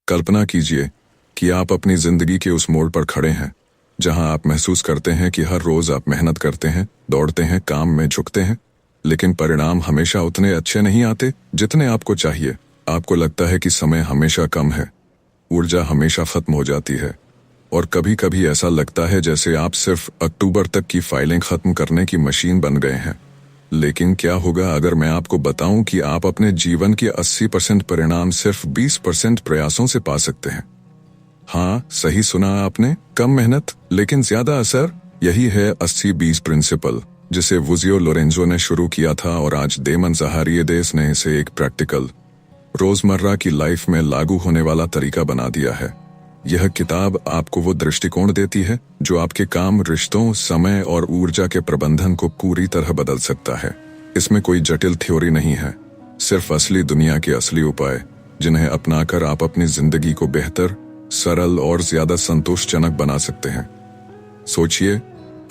कल्पना कीजिए कि आप अपनी जिंदगी के उस मोड़ पर खड़े हैं जहां आप महसूस करते हैं कि हर रोज आप मेहनत करते हैं, दौड़ते हैं, काम में झुकते हैं, लेकिन परिणाम हमेशा उतने अच्छे नहीं आते जितने आपको चाहिए। आपको लगता है कि समय हमेशा कम है, ऊर्जा हमेशा खत्म हो जाती है, और कभी कभी ऐसा लगता है जैसे आप सिर्फ अक्टूबर तक की फाइलें खत्म करने की मशीन बन गए हैं। लेकिन क्या होगा अगर मैं आपको बताऊं कि आप अपने जीवन के 80% परिणाम सिर्फ 20% प्रयासों से पा सकते हैं? हाँ, सही सुना आपने, कम मेहनत लेकिन ज्यादा असर। यही है 80-20 प्रिंसिपल, जिसे वुजियो लोरेंजो ने शुरू किया था और आज डेमन ज़ाहारिएडेस ने इसे एक प्रैक्टिकल, रोजमर्रा की लाइफ में लागू होने वाला तरीका बना दिया है। यह किताब आपको वो दृष्टिकोण देती है जो आपके काम, रिश्तों, समय और ऊर्जा के प्रबंधन को पूरी तरह बदल सकता है। इसमें कोई जटिल थ्योरी नहीं है, सिर्फ असली दुनिया के असली उपाय, जिन्हें अपनाकर आप अपनी जिंदगी को बेहतर, सरल और ज्यादा संतोषजनक बना सकते हैं। सोचिए,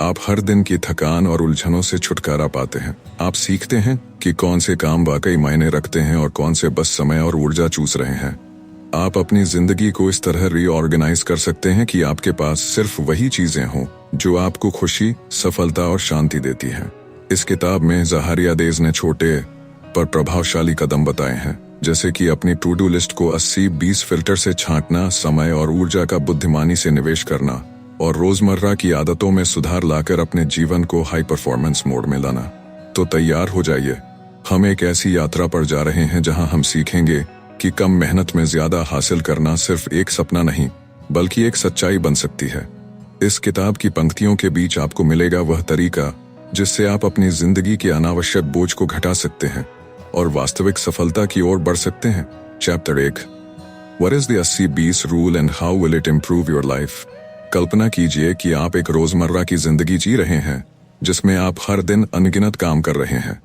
आप हर दिन की थकान और उलझनों से छुटकारा पाते हैं। आप सीखते हैं कि कौन से काम वाकई मायने रखते हैं और कौन से बस समय और ऊर्जा चूस रहे हैं। आप अपनी जिंदगी को इस तरह रीऑर्गेनाइज कर सकते हैं कि आपके पास सिर्फ वही चीजें हों जो आपको खुशी, सफलता और शांति देती हैं। इस किताब में ज़ाहारिएडेस ने छोटे पर प्रभावशाली कदम बताए हैं, जैसे कि अपनी टू डू लिस्ट को 80-20 फिल्टर से छांटना, समय और ऊर्जा का बुद्धिमानी से निवेश करना, और रोजमर्रा की आदतों में सुधार लाकर अपने जीवन को हाई परफॉर्मेंस मोड में लाना। तो तैयार हो जाइए, हम एक ऐसी यात्रा पर जा रहे हैं जहां हम सीखेंगे कि कम मेहनत में ज्यादा हासिल करना सिर्फ एक सपना नहीं, बल्कि एक सच्चाई बन सकती है। इस किताब की पंक्तियों के बीच आपको मिलेगा वह तरीका जिससे आप अपनी जिंदगी के अनावश्यक बोझ को घटा सकते हैं और वास्तविक सफलता की ओर बढ़ सकते हैं। Chapter 1, What is the 80-20 rule and how will it improve your life? कल्पना कीजिए कि आप एक रोजमर्रा की जिंदगी जी रहे हैं जिसमें आप हर दिन अनगिनत काम कर रहे हैं।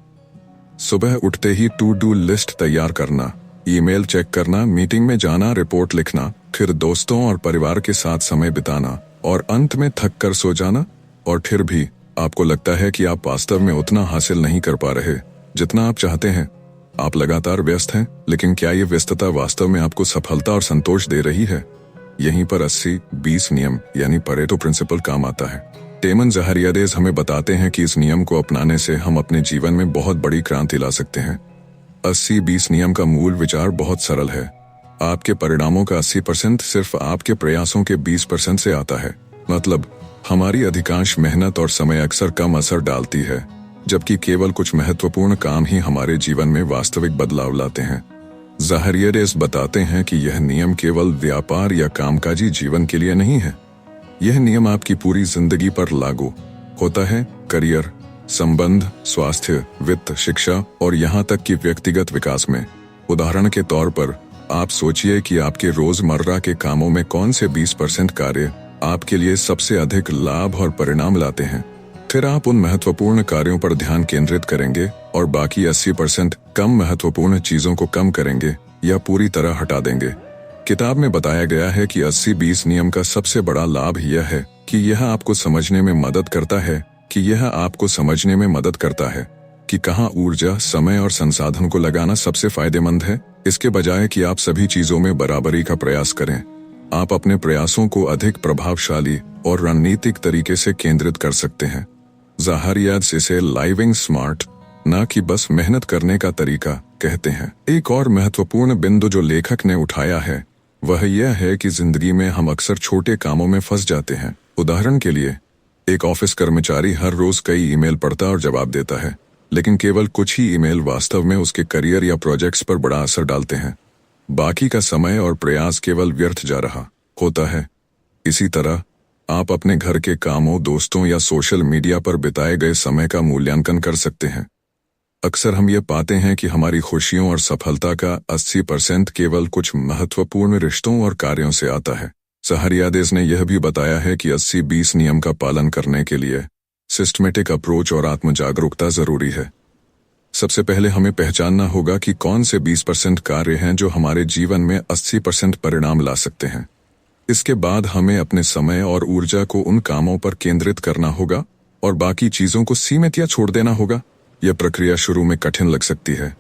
सुबह उठते ही टू डू लिस्ट तैयार करना, ईमेल चेक करना, मीटिंग में जाना, रिपोर्ट लिखना, फिर दोस्तों और परिवार के साथ समय बिताना, और अंत में थक कर सो जाना। और फिर भी आपको लगता है कि आप वास्तव में उतना हासिल नहीं कर पा रहे जितना आप चाहते हैं। आप लगातार व्यस्त हैं, लेकिन क्या ये व्यस्तता वास्तव में आपको सफलता और संतोष दे रही है? यहीं पर 80-20 नियम यानी परेटो प्रिंसिपल काम आता है। डेमन ज़ाहारिएडेस हमें बताते हैं कि इस नियम को अपनाने से हम अपने जीवन में बहुत बड़ी क्रांति ला सकते हैं। 80-20 नियम का मूल विचार बहुत सरल है। आपके परिणामों का 80% सिर्फ आपके प्रयासों के 20% से आता है। मतलब, हमारी अधिकांश मेहनत और समय अक्सर कम असर डालती है, जबकि केवल कुछ महत्वपूर्ण काम ही हमारे जीवन में वास्तविक बदलाव लाते हैं। ज़ाहारिएडेस बताते हैं कि यह नियम केवल व्यापार या कामकाजी जीवन के लिए नहीं है। यह नियम आपकी पूरी जिंदगी पर लागू होता है, करियर, संबंध, स्वास्थ्य, वित्त, शिक्षा और यहाँ तक कि व्यक्तिगत विकास में। उदाहरण के तौर पर, आप सोचिए कि आपके रोजमर्रा के कामों में कौन से 20% कार्य आपके लिए सबसे अधिक लाभ और परिणाम लाते हैं। फिर आप उन महत्वपूर्ण कार्यों पर ध्यान केंद्रित करेंगे और बाकी 80% कम महत्वपूर्ण चीजों को कम करेंगे या पूरी तरह हटा देंगे। किताब में बताया गया है कि 80-20 नियम का सबसे बड़ा लाभ यह है कि यह आपको समझने में मदद करता है कि कहाँ ऊर्जा, समय और संसाधन को लगाना सबसे फायदेमंद है, इसके बजाय कि आप सभी चीजों में बराबरी का प्रयास करें। आप अपने प्रयासों को अधिक प्रभावशाली और रणनीतिक तरीके से केंद्रित कर सकते हैं। ज़ाहारिएडेस इसे लाइविंग स्मार्ट, न कि बस मेहनत करने का तरीका कहते हैं। एक और महत्वपूर्ण बिंदु जो लेखक ने उठाया है वह यह है कि जिंदगी में हम अक्सर छोटे कामों में फंस जाते हैं। उदाहरण के लिए, एक ऑफिस कर्मचारी हर रोज कई ईमेल पढ़ता और जवाब देता है, लेकिन केवल कुछ ही ईमेल वास्तव में उसके करियर या प्रोजेक्ट्स पर बड़ा असर डालते हैं। बाकी का समय और प्रयास केवल व्यर्थ जा रहा होता है। इसी तरह आप अपने घर के कामों, दोस्तों या सोशल मीडिया पर बिताए गए समय का मूल्यांकन कर सकते हैं। अक्सर हम ये पाते हैं कि हमारी खुशियों और सफलता का 80% केवल कुछ महत्वपूर्ण रिश्तों और कार्यों से आता है। ज़ाहारिएडेस ने यह भी बताया है कि 80-20 नियम का पालन करने के लिए सिस्टमेटिक अप्रोच और आत्म जागरूकता जरूरी है। सबसे पहले हमें पहचानना होगा कि कौन से 20% कार्य हैं जो हमारे जीवन में 80% परिणाम ला सकते हैं। इसके बाद हमें अपने समय और ऊर्जा को उन कामों पर केंद्रित करना होगा और बाकी चीजों को सीमित या छोड़ देना होगा। यह प्रक्रिया शुरू में कठिन लग सकती है,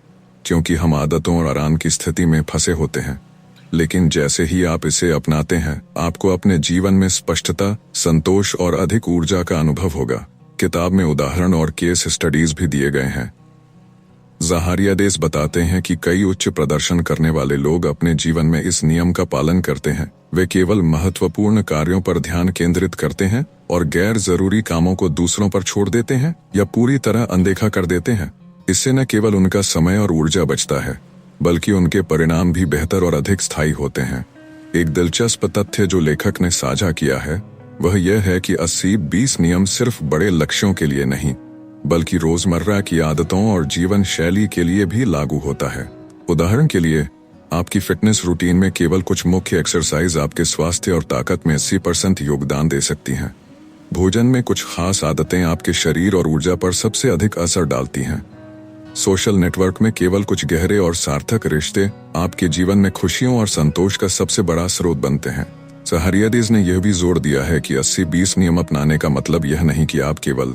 क्योंकि हम आदतों और आराम की स्थिति में फंसे होते हैं। लेकिन जैसे ही आप इसे अपनाते हैं, आपको अपने जीवन में स्पष्टता, संतोष और अधिक ऊर्जा का अनुभव होगा। किताब में उदाहरण और केस स्टडीज भी दिए गए हैं। ज़ाहारियादेस बताते हैं कि कई उच्च प्रदर्शन करने वाले लोग अपने जीवन में इस नियम का पालन करते हैं। वे केवल महत्वपूर्ण कार्यों पर ध्यान केंद्रित करते हैं और गैर जरूरी कामों को दूसरों पर छोड़ देते हैं या पूरी तरह अनदेखा कर देते हैं। इससे न केवल उनका समय और ऊर्जा बचता है, बल्कि उनके परिणाम भी बेहतर और अधिक स्थायी होते हैं। एक दिलचस्प तथ्य जो लेखक ने साझा किया है वह यह है कि 80-20 नियम सिर्फ बड़े लक्ष्यों के लिए नहीं, बल्कि रोजमर्रा की आदतों और जीवन शैली के लिए भी लागू होता है। उदाहरण के लिए, आपकी फिटनेस रूटीन में केवल कुछ मुख्य एक्सरसाइज आपके स्वास्थ्य और ताकत में 80% योगदान दे सकती हैं। भोजन में कुछ खास आदतें आपके शरीर और ऊर्जा पर सबसे अधिक असर डालती हैं। सोशल नेटवर्क में केवल कुछ गहरे और सार्थक रिश्ते आपके जीवन में खुशियों और संतोष का सबसे बड़ा स्रोत बनते हैं। ज़ाहारियादेस ने यह भी जोर दिया है कि 80-20 नियम अपनाने का मतलब यह नहीं कि आप केवल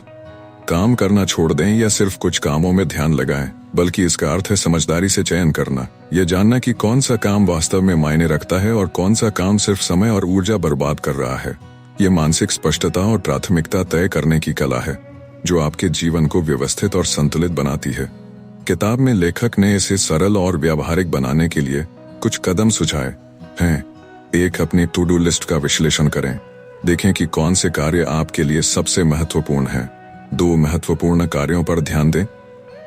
काम करना छोड़ दें या सिर्फ कुछ कामों में ध्यान लगाएं, बल्कि इसका अर्थ है समझदारी से चयन करना, यह जानना कि कौन सा काम वास्तव में मायने रखता है और कौन सा काम सिर्फ समय और ऊर्जा बर्बाद कर रहा है। यह मानसिक स्पष्टता और प्राथमिकता तय करने की कला है, जो आपके जीवन को व्यवस्थित और संतुलित बनाती है। किताब में लेखक ने इसे सरल और व्यावहारिक बनाने के लिए कुछ कदम सुझाए हैं। 1. अपनी टू डू लिस्ट का विश्लेषण करें। देखें कि कौन से कार्य आपके लिए सबसे महत्वपूर्ण हैं। 2. महत्वपूर्ण कार्यों पर ध्यान दें।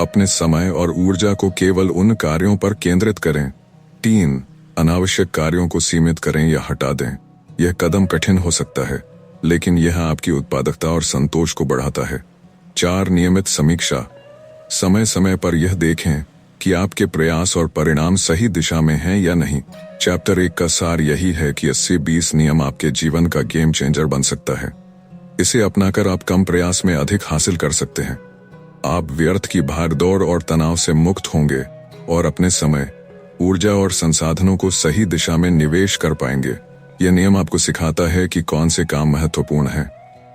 अपने समय और ऊर्जा को केवल उन कार्यों पर केंद्रित करें। 3. अनावश्यक कार्यों को सीमित करें या हटा दें। यह कदम कठिन हो सकता है, लेकिन यह आपकी उत्पादकता और संतोष को बढ़ाता है। 4. नियमित समीक्षा। समय समय पर यह देखें कि आपके प्रयास और परिणाम सही दिशा में हैं या नहीं। चैप्टर 1 का सार यही है कि 80-20 नियम आपके जीवन का गेम चेंजर बन सकता है। इसे अपनाकर आप कम प्रयास में अधिक हासिल कर सकते हैं। आप व्यर्थ की भागदौड़ और तनाव से मुक्त होंगे और अपने समय, ऊर्जा और संसाधनों को सही दिशा में निवेश कर पाएंगे। यह नियम आपको सिखाता है कि कौन से काम महत्वपूर्ण हैं,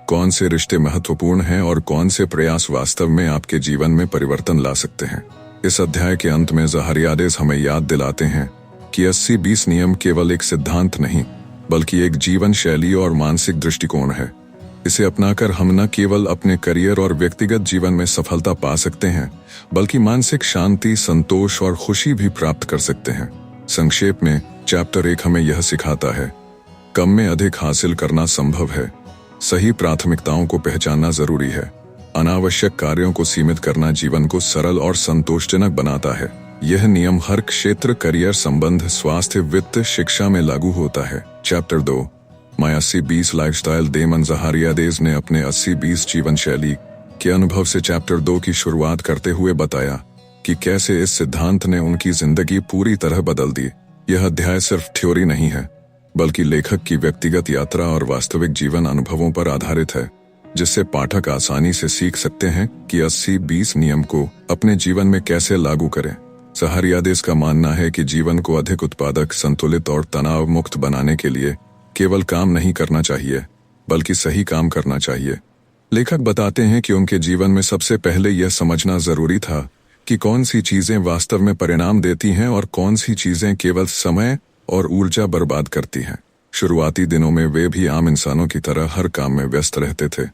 कौन से रिश्ते महत्वपूर्ण हैं और कौन से प्रयास वास्तव में आपके जीवन में परिवर्तन ला सकते हैं। इस अध्याय के अंत में ज़ाहारियादेस हमें याद दिलाते हैं कि 80-20 नियम केवल एक सिद्धांत नहीं, बल्कि एक जीवन शैली और मानसिक दृष्टिकोण है। इसे अपनाकर हम न केवल अपने करियर और व्यक्तिगत जीवन में सफलता पा सकते हैं, बल्कि मानसिक शांति, संतोष और खुशी भी प्राप्त कर सकते हैं। संक्षेप में, चैप्टर 1 हमें यह सिखाता है, कम में अधिक हासिल करना संभव है। सही प्राथमिकताओं को पहचानना जरूरी है। अनावश्यक कार्यों को सीमित करना जीवन को सरल और संतोषजनक बनाता है। यह नियम हर क्षेत्र, करियर, संबंध, स्वास्थ्य, वित्त, शिक्षा में लागू होता है। Chapter 2 my 80-20 lifestyle. Damon Zahariades ने अपने 80-20 जीवन शैली के अनुभव से चैप्टर 2 की शुरुआत करते हुए बताया कि कैसे इस सिद्धांत ने उनकी जिंदगी पूरी तरह बदल दी। यह अध्याय सिर्फ थ्योरी नहीं है, बल्कि लेखक की व्यक्तिगत यात्रा और वास्तविक जीवन अनुभवों पर आधारित है, जिससे पाठक आसानी से सीख सकते हैं कि 80-20 नियम को अपने जीवन में कैसे लागू करें। ज़ाहारियादेस का मानना है कि जीवन को अधिक उत्पादक, संतुलित और तनाव मुक्त बनाने के लिए केवल काम नहीं करना चाहिए, बल्कि सही काम करना चाहिए। लेखक बताते हैं कि उनके जीवन में सबसे पहले यह समझना जरूरी था कि कौन सी चीजें वास्तव में परिणाम देती हैं और कौन सी चीजें केवल समय और ऊर्जा बर्बाद करती हैं। शुरुआती दिनों में वे भी आम इंसानों की तरह हर काम में व्यस्त रहते थे।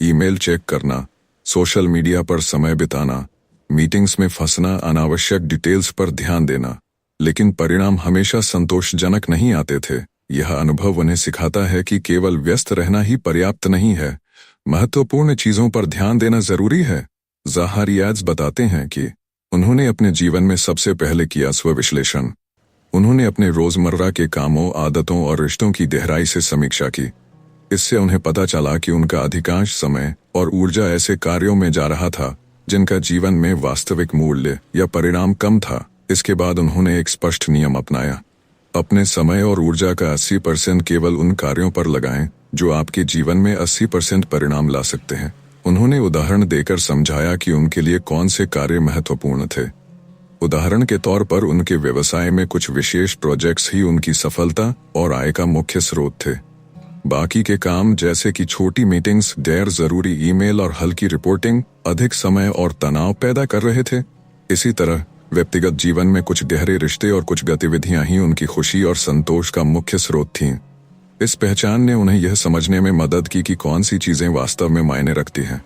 ईमेल चेक करना, सोशल मीडिया पर समय बिताना, मीटिंग्स में फंसना, अनावश्यक डिटेल्स पर ध्यान देना, लेकिन परिणाम हमेशा संतोषजनक नहीं आते थे। यह अनुभव उन्हें सिखाता है कि केवल व्यस्त रहना ही पर्याप्त नहीं है, महत्वपूर्ण चीजों पर ध्यान देना जरूरी है। ज़ाहारियादेस बताते हैं कि उन्होंने अपने जीवन में सबसे पहले किया स्व-विश्लेषण। उन्होंने अपने रोजमर्रा के कामों, आदतों और रिश्तों की गहराई से समीक्षा की। इससे उन्हें पता चला कि उनका अधिकांश समय और ऊर्जा ऐसे कार्यों में जा रहा था जिनका जीवन में वास्तविक मूल्य या परिणाम कम था। इसके बाद उन्होंने एक स्पष्ट नियम अपनाया, अपने समय और ऊर्जा का 80% केवल उन कार्यों पर लगाएं जो आपके जीवन में 80% परिणाम ला सकते हैं। उन्होंने उदाहरण देकर समझाया कि उनके लिए कौन से कार्य महत्वपूर्ण थे। उदाहरण के तौर पर उनके व्यवसाय में कुछ विशेष प्रोजेक्ट्स ही उनकी सफलता और आय का मुख्य स्रोत थे। बाकी के काम, जैसे कि छोटी मीटिंग्स, गैर जरूरी ईमेल और हल्की रिपोर्टिंग, अधिक समय और तनाव पैदा कर रहे थे। इसी तरह व्यक्तिगत जीवन में कुछ गहरे रिश्ते और कुछ गतिविधियां ही उनकी खुशी और संतोष का मुख्य स्रोत थीं। इस पहचान ने उन्हें यह समझने में मदद की कि कौन सी चीजें वास्तव में मायने रखती हैं।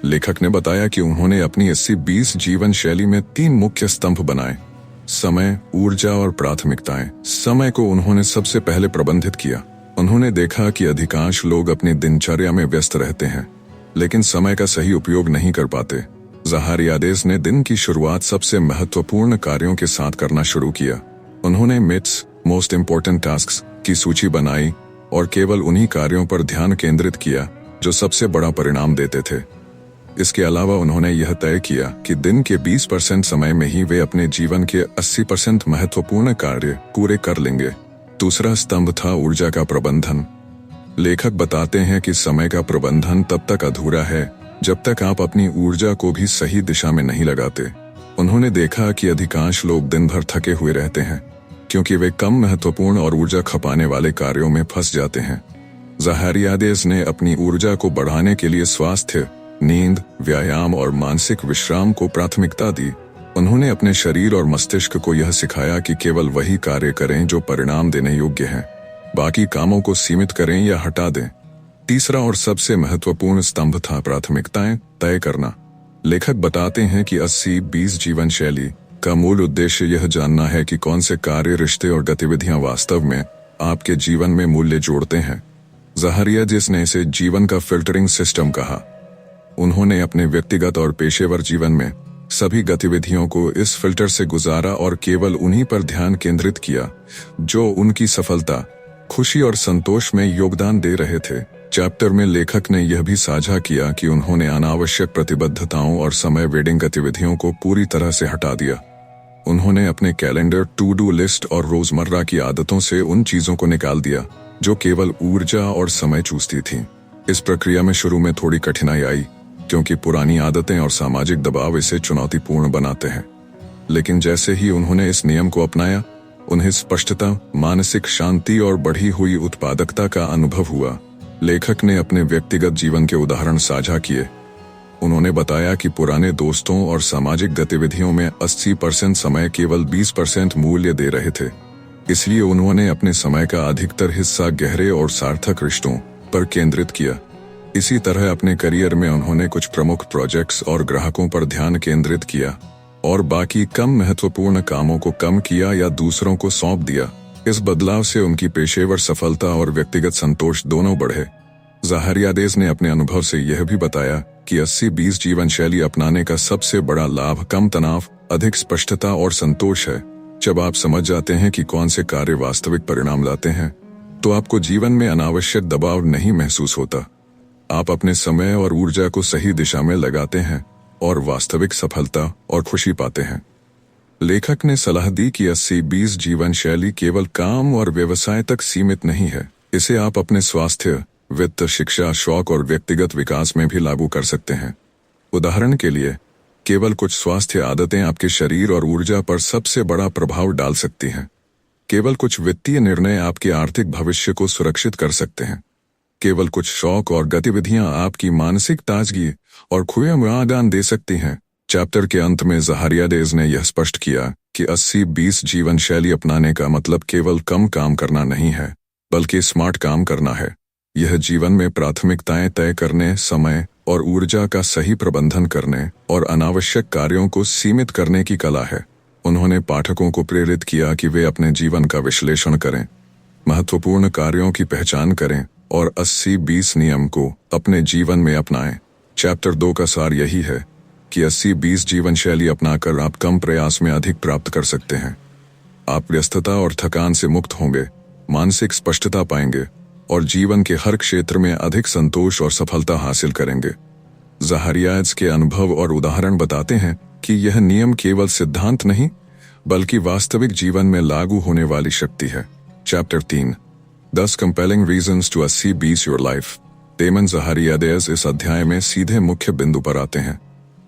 लेखक ने बताया कि उन्होंने अपनी 80-20 जीवन शैली में 3 मुख्य स्तंभ बनाए: समय, ऊर्जा और प्राथमिकताएं। समय को उन्होंने सबसे पहले प्रबंधित किया। उन्होंने देखा कि अधिकांश लोग अपनी दिनचर्या में व्यस्त रहते हैं, लेकिन समय का सही उपयोग नहीं कर पाते। ज़हारियादेस ने दिन की शुरुआत सबसे महत्वपूर्ण कार्यों के साथ करना शुरू किया। उन्होंने मिट्स मोस्ट इम्पोर्टेंट टास्क्स की सूची बनाई और केवल उन्हीं कार्यों पर ध्यान केंद्रित किया जो सबसे बड़ा परिणाम देते थे। इसके अलावा उन्होंने यह तय किया कि दिन के 20% समय में ही वे अपने जीवन के 80% महत्वपूर्ण कार्य पूरे कर लेंगे। दूसरा स्तंभ था ऊर्जा का प्रबंधन। लेखक बताते हैं कि समय का प्रबंधन तब तक अधूरा है जब तक आप अपनी ऊर्जा को भी सही दिशा में नहीं लगाते। उन्होंने देखा कि अधिकांश लोग दिन भर थके हुए रहते हैं क्योंकि वे कम महत्वपूर्ण और ऊर्जा खपाने वाले कार्यों में फंस जाते हैं। ज़हारियादेस ने अपनी ऊर्जा को बढ़ाने के लिए स्वास्थ्य, नींद, व्यायाम और मानसिक विश्राम को प्राथमिकता दी। उन्होंने अपने शरीर और मस्तिष्क को यह सिखाया कि केवल वही कार्य करें जो परिणाम देने योग्य हैं, बाकी कामों को सीमित करें या हटा दें। तीसरा और सबसे महत्वपूर्ण स्तंभ था प्राथमिकताएं तय करना। लेखक बताते हैं कि 80-20 जीवन शैली का मूल उद्देश्य यह जानना है कि कौन से कार्य, रिश्ते और गतिविधियां वास्तव में आपके जीवन में मूल्य जोड़ते हैं। ज़हारियादेस ने इसे जीवन का फिल्टरिंग सिस्टम कहा। उन्होंने अपने व्यक्तिगत और पेशेवर जीवन में सभी गतिविधियों को इस फिल्टर से गुजारा और केवल उन्हीं पर ध्यान केंद्रित किया जो उनकी सफलता, खुशी और संतोष में योगदान दे रहे थे। चैप्टर में लेखक ने यह भी साझा किया कि उन्होंने अनावश्यक प्रतिबद्धताओं और समय वेडिंग गतिविधियों को पूरी तरह से हटा दिया। उन्होंने अपने कैलेंडर, टू डू लिस्ट और रोजमर्रा की आदतों से उन चीजों को निकाल दिया जो केवल ऊर्जा और समय चूसती थीं। इस प्रक्रिया में शुरू में थोड़ी कठिनाई आई क्योंकि पुरानी आदतें और सामाजिक दबाव इसे चुनौतीपूर्ण बनाते हैं, लेकिन जैसे ही उन्होंने इस नियम को अपनाया, उन्हें स्पष्टता, मानसिक शांति और बढ़ी हुई उत्पादकता का अनुभव हुआ। लेखक ने अपने व्यक्तिगत जीवन के उदाहरण साझा किए। उन्होंने बताया कि पुराने दोस्तों और सामाजिक गतिविधियों में 80% समय केवल 20% मूल्य दे रहे थे, इसलिए उन्होंने अपने समय का अधिकतर हिस्सा गहरे और सार्थक रिश्तों पर केंद्रित किया। इसी तरह अपने करियर में उन्होंने कुछ प्रमुख प्रोजेक्ट्स और ग्राहकों पर ध्यान केंद्रित किया और बाकी कम महत्वपूर्ण कामों को कम किया या दूसरों को सौंप दिया। इस बदलाव से उनकी पेशेवर सफलता और व्यक्तिगत संतोष दोनों बढ़े। ज़हारियादेस ने अपने अनुभव से यह भी बताया कि 80-20 जीवन शैली अपनाने का सबसे बड़ा लाभ कम तनाव, अधिक स्पष्टता और संतोष है। जब आप समझ जाते हैं कि कौन से कार्य वास्तविक परिणाम लाते हैं, तो आपको जीवन में अनावश्यक दबाव नहीं महसूस होता। आप अपने समय और ऊर्जा को सही दिशा में लगाते हैं और वास्तविक सफलता और खुशी पाते हैं। लेखक ने सलाह दी कि 80-20 जीवन शैली केवल काम और व्यवसाय तक सीमित नहीं है। इसे आप अपने स्वास्थ्य, वित्त, शिक्षा, शौक और व्यक्तिगत विकास में भी लागू कर सकते हैं। उदाहरण के लिए, केवल कुछ स्वास्थ्य आदतें आपके शरीर और ऊर्जा पर सबसे बड़ा प्रभाव डाल सकती हैं। केवल कुछ वित्तीय निर्णय आपके आर्थिक भविष्य को सुरक्षित कर सकते हैं। केवल कुछ शौक और गतिविधियां आपकी मानसिक ताजगी और खुशहाली दे सकती हैं। चैप्टर के अंत में ज़हारियादेस ने यह स्पष्ट किया कि 80-20 जीवन शैली अपनाने का मतलब केवल कम काम करना नहीं है, बल्कि स्मार्ट काम करना है। यह जीवन में प्राथमिकताएं तय करने, समय और ऊर्जा का सही प्रबंधन करने और अनावश्यक कार्यों को सीमित करने की कला है। उन्होंने पाठकों को प्रेरित किया कि वे अपने जीवन का विश्लेषण करें, महत्वपूर्ण कार्यों की पहचान करें और 80-20 नियम को अपने जीवन में अपनाएं। चैप्टर 2 का सार यही है कि 80-20 जीवन शैली अपनाकर आप कम प्रयास में अधिक प्राप्त कर सकते हैं। आप व्यस्तता और थकान से मुक्त होंगे, मानसिक स्पष्टता पाएंगे और जीवन के हर क्षेत्र में अधिक संतोष और सफलता हासिल करेंगे। ज़हारियादेस के अनुभव और उदाहरण बताते हैं कि यह नियम केवल सिद्धांत नहीं, बल्कि वास्तविक जीवन में लागू होने वाली शक्ति है। Chapter 3, 10 compelling reasons to 80-20 your life. Damon Zahariades इस अध्याय में सीधे मुख्य बिंदु पर आते हैं।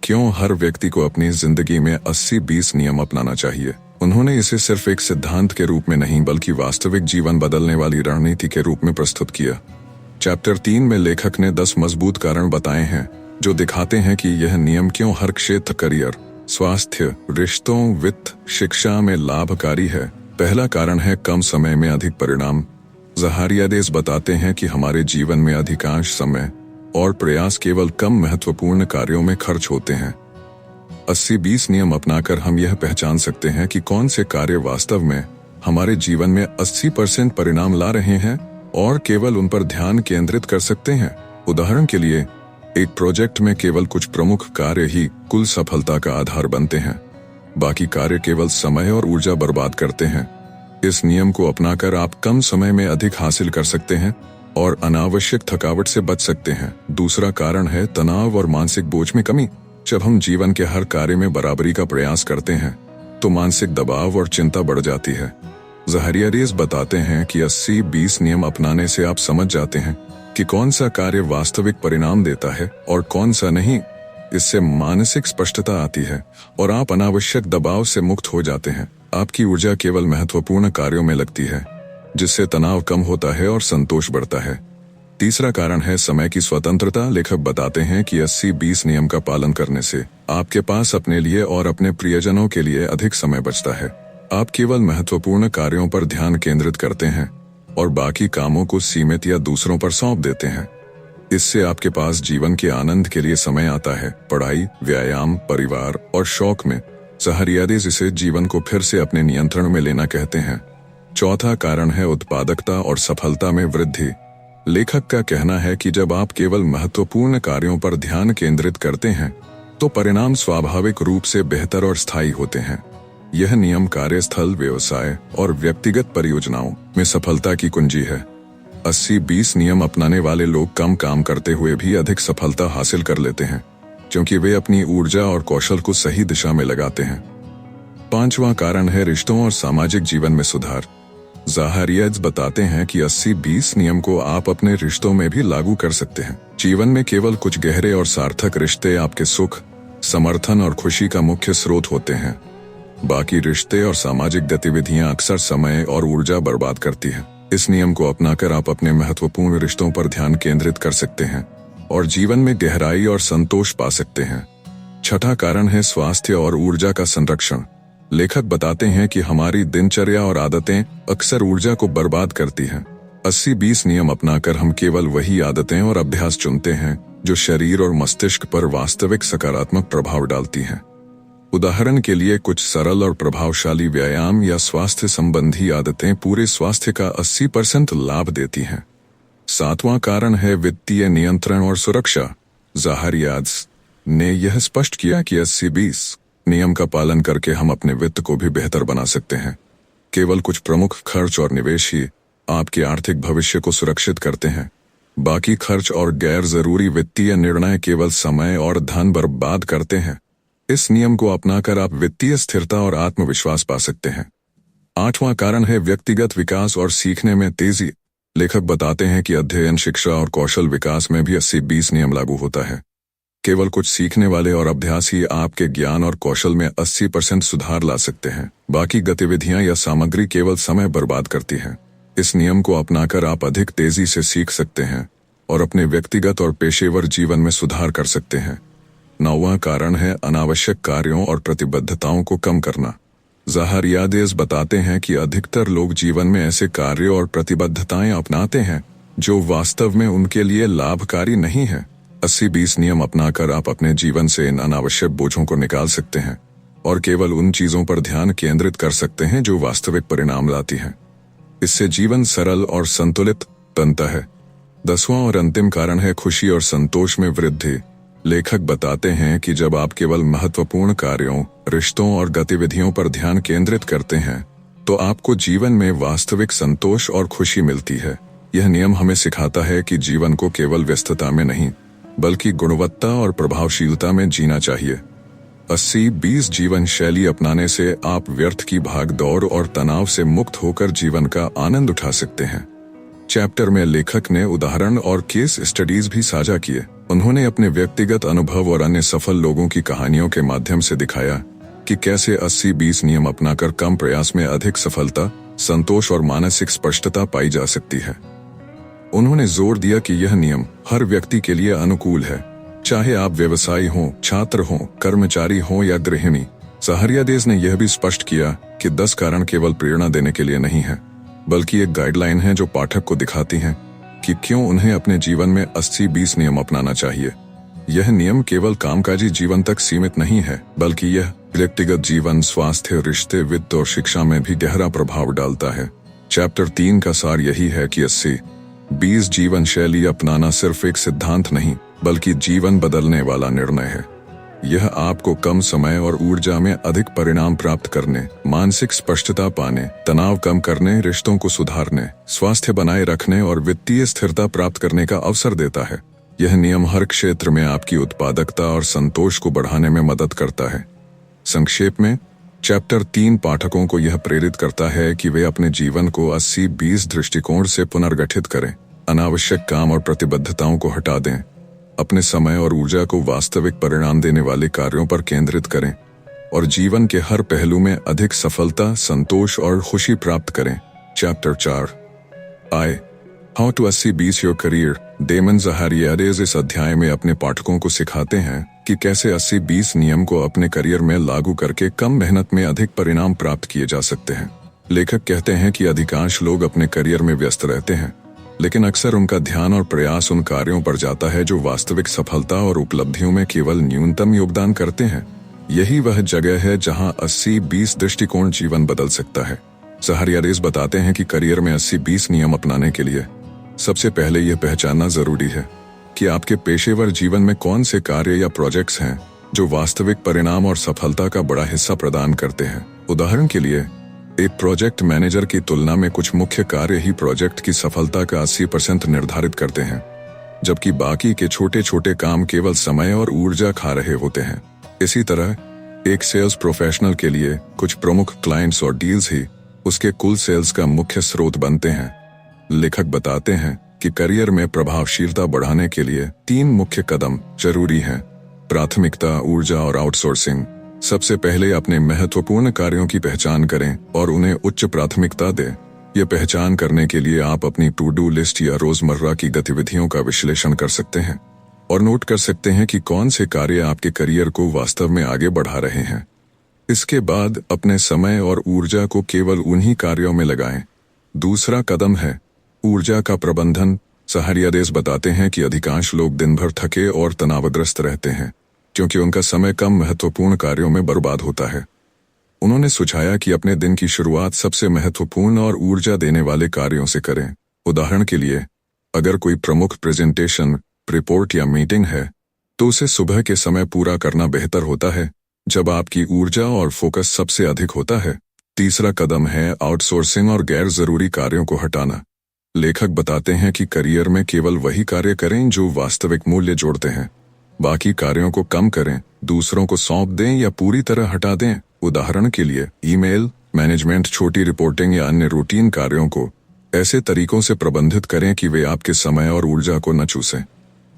क्यों हर व्यक्ति को अपनी जिंदगी में 80-20 नियम अपनाना चाहिए? उन्होंने इसे सिर्फ एक सिद्धांत के रूप में नहीं, बल्कि वास्तविक जीवन बदलने वाली रणनीति के रूप में प्रस्तुत किया। चैप्टर 3 में लेखक ने 10 मजबूत कारण बताए हैं जो दिखाते हैं कि यह नियम क्यों हर क्षेत्र, करियर, स्वास्थ्य, रिश्तों, वित्त, शिक्षा में लाभकारी है। पहला कारण है कम समय में अधिक परिणाम। ज़हारियादेस बताते हैं कि हमारे जीवन में अधिकांश समय और प्रयास केवल कम महत्वपूर्ण कार्यों में खर्च होते हैं। 80-20 नियम अपनाकर हम यह पहचान सकते हैं कि कौन से कार्य वास्तव में हमारे जीवन में 80% परिणाम ला रहे हैं और केवल उन पर ध्यान केंद्रित कर सकते हैं। उदाहरण के लिए, एक प्रोजेक्ट में केवल कुछ प्रमुख कार्य ही कुल सफलता का आधार बनते हैं। बाकी कार्य केवल समय और ऊर्जा बर्बाद करते हैं। इस नियम को अपनाकर आप कम समय में अधिक हासिल कर सकते हैं और अनावश्यक थकावट से बच सकते हैं। दूसरा कारण है तनाव और मानसिक बोझ में कमी। जब हम जीवन के हर कार्य में बराबरी का प्रयास करते हैं तो मानसिक दबाव और चिंता बढ़ जाती है। ज़हारियादेस बताते हैं कि 80-20 नियम अपनाने से आप समझ जाते हैं कि कौन सा कार्य वास्तविक परिणाम देता है और कौन सा नहीं। इससे मानसिक स्पष्टता आती है और आप अनावश्यक दबाव से मुक्त हो जाते हैं। आपकी ऊर्जा केवल महत्वपूर्ण कार्यों में लगती है, जिससे तनाव कम होता है और संतोष बढ़ता है। तीसरा कारण है समय की स्वतंत्रता। लेखक बताते हैं कि 80-20 नियम का पालन करने से आपके पास अपने लिए और अपने प्रियजनों के लिए अधिक समय बचता है। आप केवल महत्वपूर्ण कार्यों पर ध्यान केंद्रित करते हैं और बाकी कामों को सीमित या दूसरों पर सौंप देते हैं। इससे आपके पास जीवन के आनंद के लिए समय आता है। पढ़ाई, व्यायाम, परिवार और शौक में ज़हारियादेस इसे जीवन को फिर से अपने नियंत्रण में लेना कहते हैं। चौथा कारण है उत्पादकता और सफलता में वृद्धि। लेखक का कहना है कि जब आप केवल महत्वपूर्ण कार्यों पर ध्यान केंद्रित करते हैं तो परिणाम स्वाभाविक रूप से बेहतर और स्थायी होते हैं। यह नियम कार्यस्थल, व्यवसाय और व्यक्तिगत परियोजनाओं में सफलता की कुंजी है। 80-20 नियम अपनाने वाले लोग कम काम करते हुए भी अधिक सफलता हासिल कर लेते हैं, क्योंकि वे अपनी ऊर्जा और कौशल को सही दिशा में लगाते हैं। पांचवा कारण है रिश्तों और सामाजिक जीवन में सुधार। ज़हारियादेस बताते हैं कि 80-20 नियम को आप अपने रिश्तों में भी लागू कर सकते हैं। जीवन में केवल कुछ गहरे और सार्थक रिश्ते आपके सुख, समर्थन और खुशी का मुख्य स्रोत होते हैं। बाकी रिश्ते और सामाजिक गतिविधियां अक्सर समय और ऊर्जा बर्बाद करती हैं। इस नियम को अपनाकर आप अपने महत्वपूर्ण रिश्तों पर ध्यान केंद्रित कर सकते हैं और जीवन में गहराई और संतोष पा सकते हैं। छठा कारण है स्वास्थ्य और ऊर्जा का संरक्षण। लेखक बताते हैं कि हमारी दिनचर्या और आदतें अक्सर ऊर्जा को बर्बाद करती हैं। 80-20 नियम अपनाकर हम केवल वही आदतें और अभ्यास चुनते हैं जो शरीर और मस्तिष्क पर वास्तविक सकारात्मक प्रभाव डालती हैं। उदाहरण के लिए, कुछ सरल और प्रभावशाली व्यायाम या स्वास्थ्य संबंधी आदतें पूरे स्वास्थ्य का 80% लाभ देती हैं। सातवां कारण है वित्तीय नियंत्रण और सुरक्षा। ज़हारियादेस ने यह स्पष्ट किया कि 80-20 नियम का पालन करके हम अपने वित्त को भी बेहतर बना सकते हैं। केवल कुछ प्रमुख खर्च और निवेश ही आपके आर्थिक भविष्य को सुरक्षित करते हैं। बाकी खर्च और गैर जरूरी वित्तीय निर्णय केवल समय और धन बर्बाद करते हैं। इस नियम को अपनाकर आप वित्तीय स्थिरता और आत्मविश्वास पा सकते हैं। आठवां कारण है व्यक्तिगत विकास और सीखने में तेजी। लेखक बताते हैं कि अध्ययन, शिक्षा और कौशल विकास में भी 80-20 नियम लागू होता है। केवल कुछ सीखने वाले और अभ्यास ही आपके ज्ञान और कौशल में 80% सुधार ला सकते हैं। बाकी गतिविधियां या सामग्री केवल समय बर्बाद करती हैं। इस नियम को अपनाकर आप अधिक तेजी से सीख सकते हैं और अपने व्यक्तिगत और पेशेवर जीवन में सुधार कर सकते हैं। नौवां कारण है अनावश्यक कार्यों और प्रतिबद्धताओं को कम करना। ज़हारियादेस बताते हैं कि अधिकतर लोग जीवन में ऐसे कार्यों और प्रतिबद्धताएं अपनाते हैं जो वास्तव में उनके लिए लाभकारी नहीं है। 80-20 नियम अपनाकर आप अपने जीवन से इन अनावश्यक बोझों को निकाल सकते हैं और केवल उन चीजों पर ध्यान केंद्रित कर सकते हैं जो वास्तविक परिणाम लाती हैं। इससे जीवन सरल और संतुलित बनता है। 10वां और अंतिम कारण है खुशी और संतोष में वृद्धि। लेखक बताते हैं कि जब आप केवल महत्वपूर्ण कार्यों, रिश्तों और गतिविधियों पर ध्यान केंद्रित करते हैं तो आपको जीवन में वास्तविक संतोष और खुशी मिलती है। यह नियम हमें सिखाता है कि जीवन को केवल व्यस्तता में नहीं बल्कि गुणवत्ता और प्रभावशीलता में जीना चाहिए। 80-20 जीवन शैली अपनाने से आप व्यर्थ की भागदौड़ और तनाव से मुक्त होकर जीवन का आनंद उठा सकते हैं। चैप्टर में लेखक ने उदाहरण और केस स्टडीज भी साझा किए। उन्होंने अपने व्यक्तिगत अनुभव और अन्य सफल लोगों की कहानियों के माध्यम से दिखाया कि कैसे 80-20 नियम अपनाकर कम प्रयास में अधिक सफलता, संतोष और मानसिक स्पष्टता पाई जा सकती है। उन्होंने जोर दिया कि यह नियम हर व्यक्ति के लिए अनुकूल है, चाहे आप व्यवसायी हों, छात्र हों, कर्मचारी हों या गृहिणी। ज़ाहरियादेस ने यह भी स्पष्ट किया कि 10 कारण केवल प्रेरणा देने के लिए नहीं है, बल्कि एक गाइडलाइन है जो पाठक को दिखाती हैं कि क्यों उन्हें अपने जीवन में 80-20 नियम अपनाना चाहिए। यह नियम केवल कामकाजी जीवन तक सीमित नहीं है, बल्कि यह व्यक्तिगत जीवन, स्वास्थ्य, रिश्ते, वित्त और शिक्षा में भी गहरा प्रभाव डालता है। चैप्टर 3 का सार यही है कि 80-20 जीवन शैली अपनाना सिर्फ एक सिद्धांत नहीं, बल्कि जीवन बदलने वाला निर्णय है। यह आपको कम समय और ऊर्जा में अधिक परिणाम प्राप्त करने, मानसिक स्पष्टता पाने, तनाव कम करने, रिश्तों को सुधारने, स्वास्थ्य बनाए रखने और वित्तीय स्थिरता प्राप्त करने का अवसर देता है। यह नियम हर क्षेत्र में आपकी उत्पादकता और संतोष को बढ़ाने में मदद करता है। संक्षेप में, चैप्टर 3 पाठकों को यह प्रेरित करता है कि वे अपने जीवन को 80-20 दृष्टिकोण से पुनर्गठित करें, अनावश्यक काम और प्रतिबद्धताओं को हटा दें, अपने समय और ऊर्जा को वास्तविक परिणाम देने वाले कार्यों पर केंद्रित करें और जीवन के हर पहलू में अधिक सफलता, संतोष और खुशी प्राप्त करें। चैप्टर 4 आय how to 80-20 your career. Damon Zahariades इस अध्याय में अपने पाठकों को सिखाते हैं कि कैसे 80-20 नियम को अपने करियर में लागू करके कम मेहनत में अधिक परिणाम प्राप्त किए जा सकते हैं। लेखक कहते हैं कि अधिकांश लोग अपने करियर में व्यस्त रहते हैं, लेकिन अक्सर उनका ध्यान और प्रयास उन कार्यों पर जाता है जो वास्तविक सफलता और उपलब्धियों में केवल न्यूनतम योगदान करते हैं। यही वह जगह है जहां 80-20 दृष्टिकोण जीवन बदल सकता है। ज़ाहरियादेस बताते हैं कि करियर में 80-20 नियम अपनाने के लिए सबसे पहले यह पहचानना जरूरी है कि आपके पेशेवर जीवन में कौन से कार्य या प्रोजेक्ट्स हैं जो वास्तविक परिणाम और सफलता का बड़ा हिस्सा प्रदान करते हैं। उदाहरण के लिए, एक प्रोजेक्ट मैनेजर की तुलना में कुछ मुख्य कार्य ही प्रोजेक्ट की सफलता का 80% निर्धारित करते हैं, जबकि बाकी के छोटे छोटे काम केवल समय और ऊर्जा खा रहे होते हैं। इसी तरह, एक सेल्स प्रोफेशनल के लिए कुछ प्रमुख क्लाइंट्स और डील्स ही उसके कुल सेल्स का मुख्य स्रोत बनते हैं। लेखक बताते हैं कि करियर में प्रभावशीलता बढ़ाने के लिए 3 मुख्य कदम जरूरी हैं: प्राथमिकता, ऊर्जा और आउटसोर्सिंग। सबसे पहले अपने महत्वपूर्ण कार्यों की पहचान करें और उन्हें उच्च प्राथमिकता दें। यह पहचान करने के लिए आप अपनी टू डू लिस्ट या रोजमर्रा की गतिविधियों का विश्लेषण कर सकते हैं और नोट कर सकते हैं कि कौन से कार्य आपके करियर को वास्तव में आगे बढ़ा रहे हैं। इसके बाद अपने समय और ऊर्जा को केवल उन्हीं कार्यों में लगाएं। दूसरा कदम है ऊर्जा का प्रबंधन। ज़ाहरियादेस बताते हैं कि अधिकांश लोग दिन भर थके और तनावग्रस्त रहते हैं क्योंकि उनका समय कम महत्वपूर्ण कार्यों में बर्बाद होता है। उन्होंने सुझाया कि अपने दिन की शुरुआत सबसे महत्वपूर्ण और ऊर्जा देने वाले कार्यों से करें। उदाहरण के लिए, अगर कोई प्रमुख प्रेजेंटेशन, रिपोर्ट या मीटिंग है, तो उसे सुबह के समय पूरा करना बेहतर होता है, जब आपकी ऊर्जा और फोकस सबसे अधिक होता है। तीसरा कदम है आउटसोर्सिंग और गैर जरूरी कार्यों को हटाना। लेखक बताते हैं कि करियर में केवल वही कार्य करें जो वास्तविक मूल्य जोड़ते हैं। बाकी कार्यों को कम करें, दूसरों को सौंप दें या पूरी तरह हटा दें। उदाहरण के लिए, ईमेल मैनेजमेंट, छोटी रिपोर्टिंग या अन्य रूटीन कार्यों को ऐसे तरीकों से प्रबंधित करें कि वे आपके समय और ऊर्जा को न चूसें।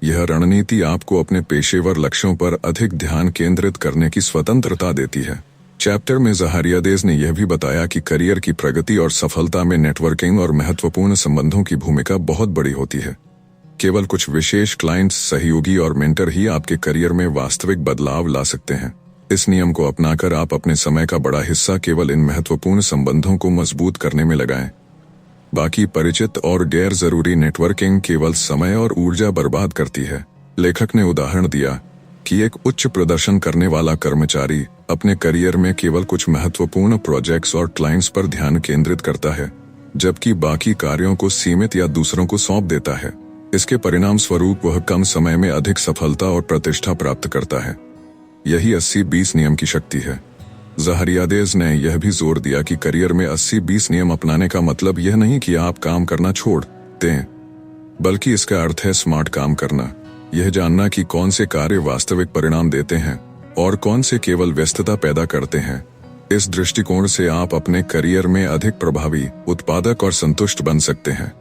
यह रणनीति आपको अपने पेशेवर लक्ष्यों पर अधिक ध्यान केंद्रित करने की स्वतंत्रता देती है। चैप्टर में ज़ाहरियादेस ने यह भी बताया कि करियर की प्रगति और सफलता में नेटवर्किंग और महत्वपूर्ण संबंधों की भूमिका बहुत बड़ी होती है। केवल कुछ विशेष क्लाइंट्स, सहयोगी और मेंटर ही आपके करियर में वास्तविक बदलाव ला सकते हैं। इस नियम को अपनाकर आप अपने समय का बड़ा हिस्सा केवल इन महत्वपूर्ण संबंधों को मजबूत करने में लगाएं। बाकी परिचित और गैर जरूरी नेटवर्किंग केवल समय और ऊर्जा बर्बाद करती है। लेखक ने उदाहरण दिया कि एक उच्च प्रदर्शन करने वाला कर्मचारी अपने करियर में केवल कुछ महत्वपूर्ण प्रोजेक्ट्स और क्लाइंट्स पर ध्यान केंद्रित करता है, जबकि बाकी कार्यों को सीमित या दूसरों को सौंप देता है। इसके परिणाम स्वरूप वह कम समय में अधिक सफलता और प्रतिष्ठा प्राप्त करता है। यही 80-20 नियम की शक्ति है। ज़ाहरियादेस ने यह भी जोर दिया कि करियर में 80-20 नियम अपनाने का मतलब यह नहीं कि आप काम करना छोड़ दें, बल्कि इसका अर्थ है स्मार्ट काम करना। यह जानना कि कौन से कार्य वास्तविक परिणाम देते हैं और कौन से केवल व्यस्तता पैदा करते हैं। इस दृष्टिकोण से आप अपने करियर में अधिक प्रभावी, उत्पादक और संतुष्ट बन सकते हैं।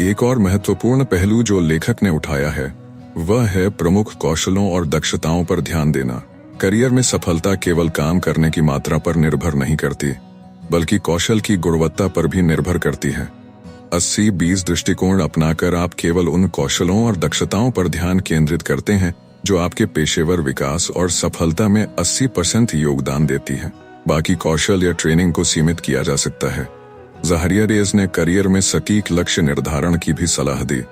एक और महत्वपूर्ण पहलू जो लेखक ने उठाया है वह है प्रमुख कौशलों और दक्षताओं पर ध्यान देना। करियर में सफलता केवल काम करने की मात्रा पर निर्भर नहीं करती, बल्कि कौशल की गुणवत्ता पर भी निर्भर करती है। 80-20 दृष्टिकोण अपनाकर आप केवल उन कौशलों और दक्षताओं पर ध्यान केंद्रित करते हैं जो आपके पेशेवर विकास और सफलता में 80% योगदान देती है। बाकी कौशल या ट्रेनिंग को सीमित किया जा सकता है। ज़ाहरिया रेज़ ने करियर में सटीक लक्ष्य निर्धारण की भी सलाह दी।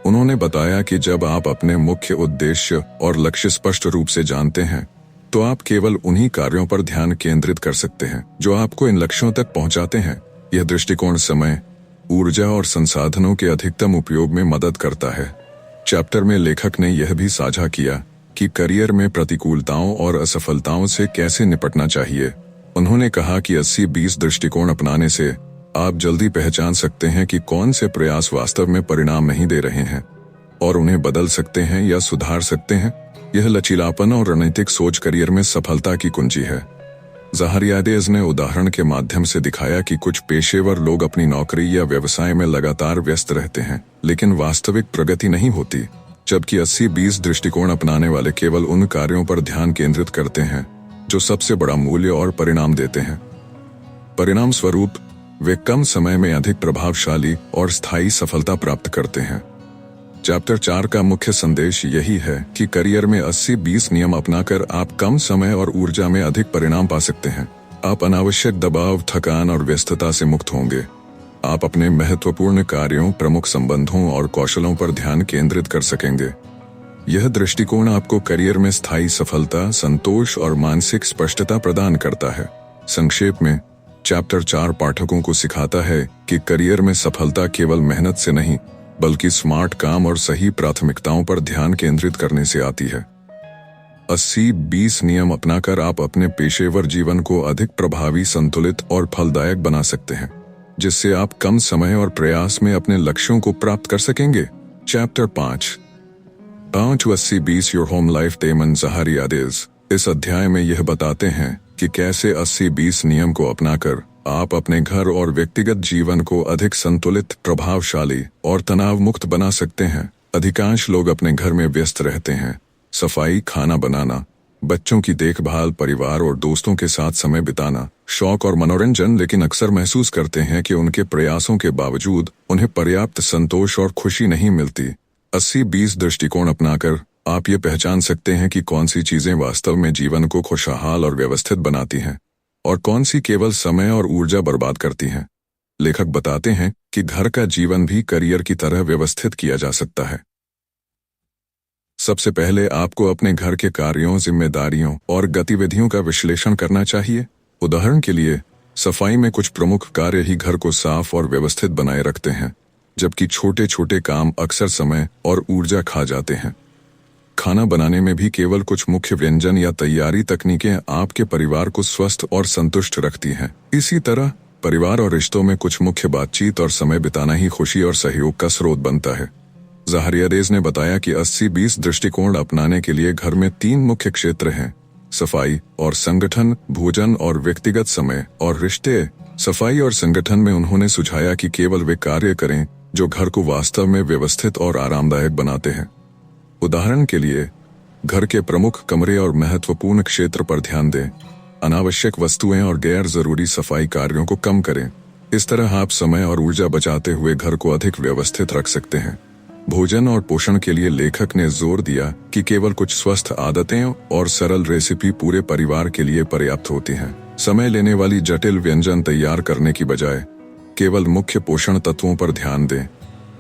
उन्होंने बताया कि जब आप अपने मुख्य उद्देश्य और लक्ष्य स्पष्ट रूप से जानते हैं, तो आप केवल उन्हीं कार्यों पर ध्यान केंद्रित कर सकते हैं जो आपको इन लक्ष्यों तक पहुंचाते हैं। यह दृष्टिकोण समय, ऊर्जा और संसाधनों के अधिकतम उपयोग में मदद करता है। चैप्टर में लेखक ने यह भी साझा किया कि करियर में प्रतिकूलताओं और असफलताओं से कैसे निपटना चाहिए। उन्होंने कहा कि 80-20 दृष्टिकोण अपनाने से आप जल्दी पहचान सकते हैं कि कौन से प्रयास वास्तव में परिणाम नहीं दे रहे हैं और उन्हें बदल सकते हैं या सुधार सकते हैं। यह लचीलापन और रणनीतिक सोच करियर में सफलता की कुंजी है। ज़ाहरिया रेज़ ने उदाहरण के माध्यम से दिखाया कि कुछ पेशेवर लोग अपनी नौकरी या व्यवसाय में लगातार व्यस्त रहते हैं, लेकिन वास्तविक प्रगति नहीं होती, जबकि 80-20 दृष्टिकोण अपनाने वाले केवल उन कार्यों पर ध्यान केंद्रित करते हैं जो सबसे बड़ा मूल्य और परिणाम देते हैं। परिणाम स्वरूप वे कम समय में अधिक प्रभावशाली और स्थायी सफलता प्राप्त करते हैं। चैप्टर 4 का मुख्य संदेश यही है कि करियर में 80-20 नियम अपनाकर आप कम समय और ऊर्जा में अधिक परिणाम पा सकते हैं। आप अनावश्यक दबाव, थकान और व्यस्तता से मुक्त होंगे। आप अपने महत्वपूर्ण कार्यों, प्रमुख संबंधों और कौशलों पर ध्यान केंद्रित कर सकेंगे। यह दृष्टिकोण आपको करियर में स्थायी सफलता, संतोष और मानसिक स्पष्टता प्रदान करता है। संक्षेप में, चैप्टर 4 पाठकों को सिखाता है कि करियर में सफलता केवल मेहनत से नहीं, बल्कि स्मार्ट काम और सही प्राथमिकताओं पर ध्यान केंद्रित करने से आती है। 80-20 नियम अपनाकर आप अपने पेशेवर जीवन को अधिक प्रभावी, संतुलित और फलदायक बना सकते हैं, जिससे आप कम समय और प्रयास में अपने लक्ष्यों को प्राप्त कर सकेंगे। Chapter 5 to 80-20 your home life Damon Zahariades इस अध्याय में यह बताते हैं कि कैसे 80-20 नियम को अपनाकर आप अपने घर और व्यक्तिगत जीवन को अधिक संतुलित, प्रभावशाली और तनाव मुक्त बना सकते हैं। अधिकांश लोग अपने घर में व्यस्त रहते हैं। सफाई, खाना बनाना, बच्चों की देखभाल, परिवार और दोस्तों के साथ समय बिताना, शौक और मनोरंजन, लेकिन अक्सर महसूस करते हैं कि उनके प्रयासों के बावजूद उन्हें पर्याप्त संतोष और खुशी नहीं मिलती। 80-20 दृष्टिकोण अपनाकर आप ये पहचान सकते हैं कि कौन सी चीजें वास्तव में जीवन को खुशहाल और व्यवस्थित बनाती हैं और कौन सी केवल समय और ऊर्जा बर्बाद करती हैं। लेखक बताते हैं कि घर का जीवन भी करियर की तरह व्यवस्थित किया जा सकता है। सबसे पहले आपको अपने घर के कार्यों, जिम्मेदारियों और गतिविधियों का विश्लेषण करना चाहिए। उदाहरण के लिए, सफाई में कुछ प्रमुख कार्य ही घर को साफ और व्यवस्थित बनाए रखते हैं, जबकि छोटे छोटे काम अक्सर समय और ऊर्जा खा जाते हैं। खाना बनाने में भी केवल कुछ मुख्य व्यंजन या तैयारी तकनीकें आपके परिवार को स्वस्थ और संतुष्ट रखती हैं। इसी तरह परिवार और रिश्तों में कुछ मुख्य बातचीत और समय बिताना ही खुशी और सहयोग का स्रोत बनता है। ज़ाहरिया रेज़ ने बताया कि 80-20 दृष्टिकोण अपनाने के लिए घर में 3 मुख्य क्षेत्र हैं: सफाई और संगठन, भोजन और व्यक्तिगत समय और रिश्ते। सफाई और संगठन में उन्होंने सुझाया कि केवल वे कार्य करें जो घर को वास्तव में व्यवस्थित और आरामदायक बनाते हैं। उदाहरण के लिए, घर के प्रमुख कमरे और महत्वपूर्ण क्षेत्र पर ध्यान दें। अनावश्यक वस्तुएं और गैर जरूरी सफाई कार्यों को कम करें। इस तरह आप समय और ऊर्जा बचाते हुए घर को अधिक व्यवस्थित रख सकते हैं। भोजन और पोषण के लिए लेखक ने जोर दिया कि केवल कुछ स्वस्थ आदतें और सरल रेसिपी पूरे परिवार के लिए पर्याप्त होती हैं। समय लेने वाली जटिल व्यंजन तैयार करने की बजाय केवल मुख्य पोषण तत्वों पर ध्यान दें।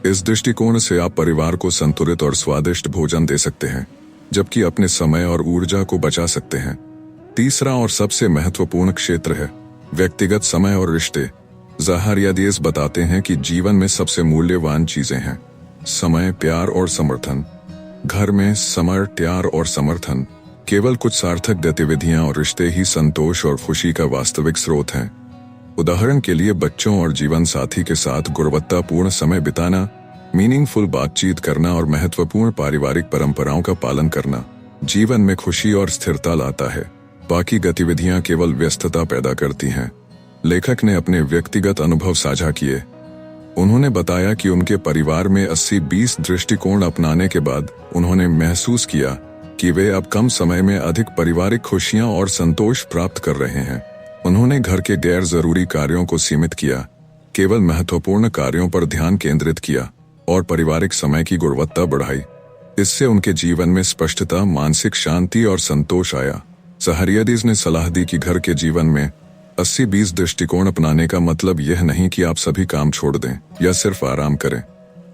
इस दृष्टिकोण से आप परिवार को संतुलित और स्वादिष्ट भोजन दे सकते हैं, जबकि अपने समय और ऊर्जा को बचा सकते हैं। तीसरा और सबसे महत्वपूर्ण क्षेत्र है व्यक्तिगत समय और रिश्ते। ज़ाहरिया रेज़ बताते हैं कि जीवन में सबसे मूल्यवान चीजें हैं समय, प्यार और समर्थन। घर में समय, प्यार और समर्थन, केवल कुछ सार्थक गतिविधियां और रिश्ते ही संतोष और खुशी का वास्तविक स्रोत हैं। उदाहरण के लिए, बच्चों और जीवन साथी के साथ गुणवत्तापूर्ण समय बिताना, मीनिंगफुल बातचीत करना और महत्वपूर्ण पारिवारिक परंपराओं का पालन करना जीवन में खुशी और स्थिरता लाता है। बाकी गतिविधियां केवल व्यस्तता पैदा करती हैं। लेखक ने अपने व्यक्तिगत अनुभव साझा किए। उन्होंने बताया कि उनके परिवार में 80-20 दृष्टिकोण अपनाने के बाद उन्होंने महसूस किया कि वे अब कम समय में अधिक पारिवारिक खुशियां और संतोष प्राप्त कर रहे हैं। उन्होंने घर के गैर जरूरी कार्यों को सीमित किया, केवल महत्वपूर्ण कार्यों पर ध्यान केंद्रित किया और पारिवारिक समय की गुणवत्ता बढ़ाई। इससे उनके जीवन में स्पष्टता, मानसिक शांति और संतोष आया। सहरियादीस ने सलाह दी कि घर के जीवन में 80-20 दृष्टिकोण अपनाने का मतलब यह नहीं कि आप सभी काम छोड़ दें या सिर्फ आराम करें,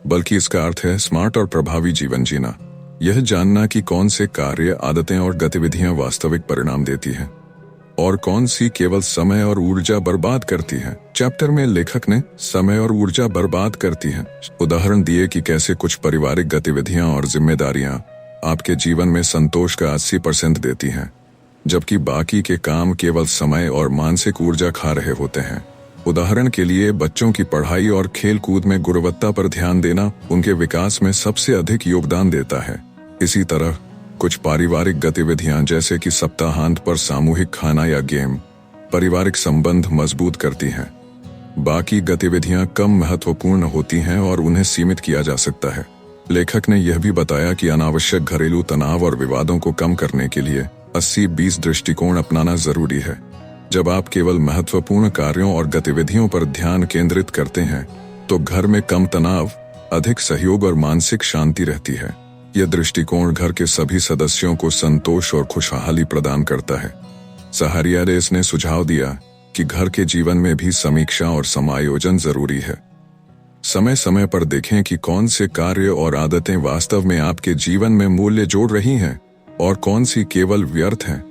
बल्कि इसका अर्थ है स्मार्ट और प्रभावी जीवन जीना। यह जानना कि कौन से कार्य, आदतें और गतिविधियां वास्तविक परिणाम देती हैं और कौन सी केवल समय और ऊर्जा बर्बाद करती है। चैप्टर में लेखक ने समय और ऊर्जा बर्बाद करती है उदाहरण दिए कि कैसे कुछ पारिवारिक गतिविधियां और जिम्मेदारियां आपके जीवन में संतोष का 80% देती हैं, जबकि बाकी के काम केवल समय और मानसिक ऊर्जा खा रहे होते हैं। उदाहरण के लिए बच्चों की पढ़ाई और खेल कूद में गुणवत्ता पर ध्यान देना उनके विकास में सबसे अधिक योगदान देता है। इसी तरह कुछ पारिवारिक गतिविधियां जैसे कि सप्ताहांत पर सामूहिक खाना या गेम पारिवारिक संबंध मजबूत करती हैं। बाकी गतिविधियां कम महत्वपूर्ण होती हैं और उन्हें सीमित किया जा सकता है। लेखक ने यह भी बताया कि अनावश्यक घरेलू तनाव और विवादों को कम करने के लिए 80-20 दृष्टिकोण अपनाना जरूरी है। जब आप केवल महत्वपूर्ण कार्यों और गतिविधियों पर ध्यान केंद्रित करते हैं तो घर में कम तनाव, अधिक सहयोग और मानसिक शांति रहती है। यह दृष्टिकोण घर के सभी सदस्यों को संतोष और खुशहाली प्रदान करता है। सहरियादीस ने सुझाव दिया कि घर के जीवन में भी समीक्षा और समायोजन जरूरी है। समय समय पर देखें कि कौन से कार्य और आदतें वास्तव में आपके जीवन में मूल्य जोड़ रही हैं और कौन सी केवल व्यर्थ हैं।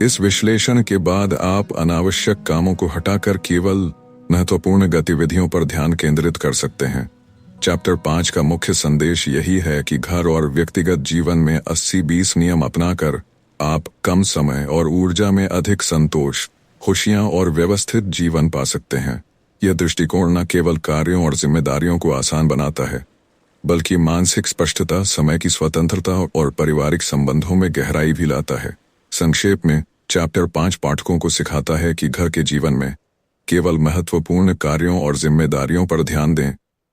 इस विश्लेषण के बाद आप अनावश्यक कामों को हटाकर केवल महत्वपूर्ण गतिविधियों पर ध्यान केंद्रित कर सकते हैं। चैप्टर 5 का मुख्य संदेश यही है कि घर और व्यक्तिगत जीवन में 80-20 नियम अपनाकर आप कम समय और ऊर्जा में अधिक संतोष, खुशियां और व्यवस्थित जीवन पा सकते हैं। यह दृष्टिकोण न केवल कार्यों और जिम्मेदारियों को आसान बनाता है, बल्कि मानसिक स्पष्टता, समय की स्वतंत्रता और पारिवारिक संबंधों में गहराई भी लाता है। संक्षेप में, चैप्टर 5 पाठकों को सिखाता है कि घर के जीवन में केवल महत्वपूर्ण कार्यों और जिम्मेदारियों पर ध्यान दें,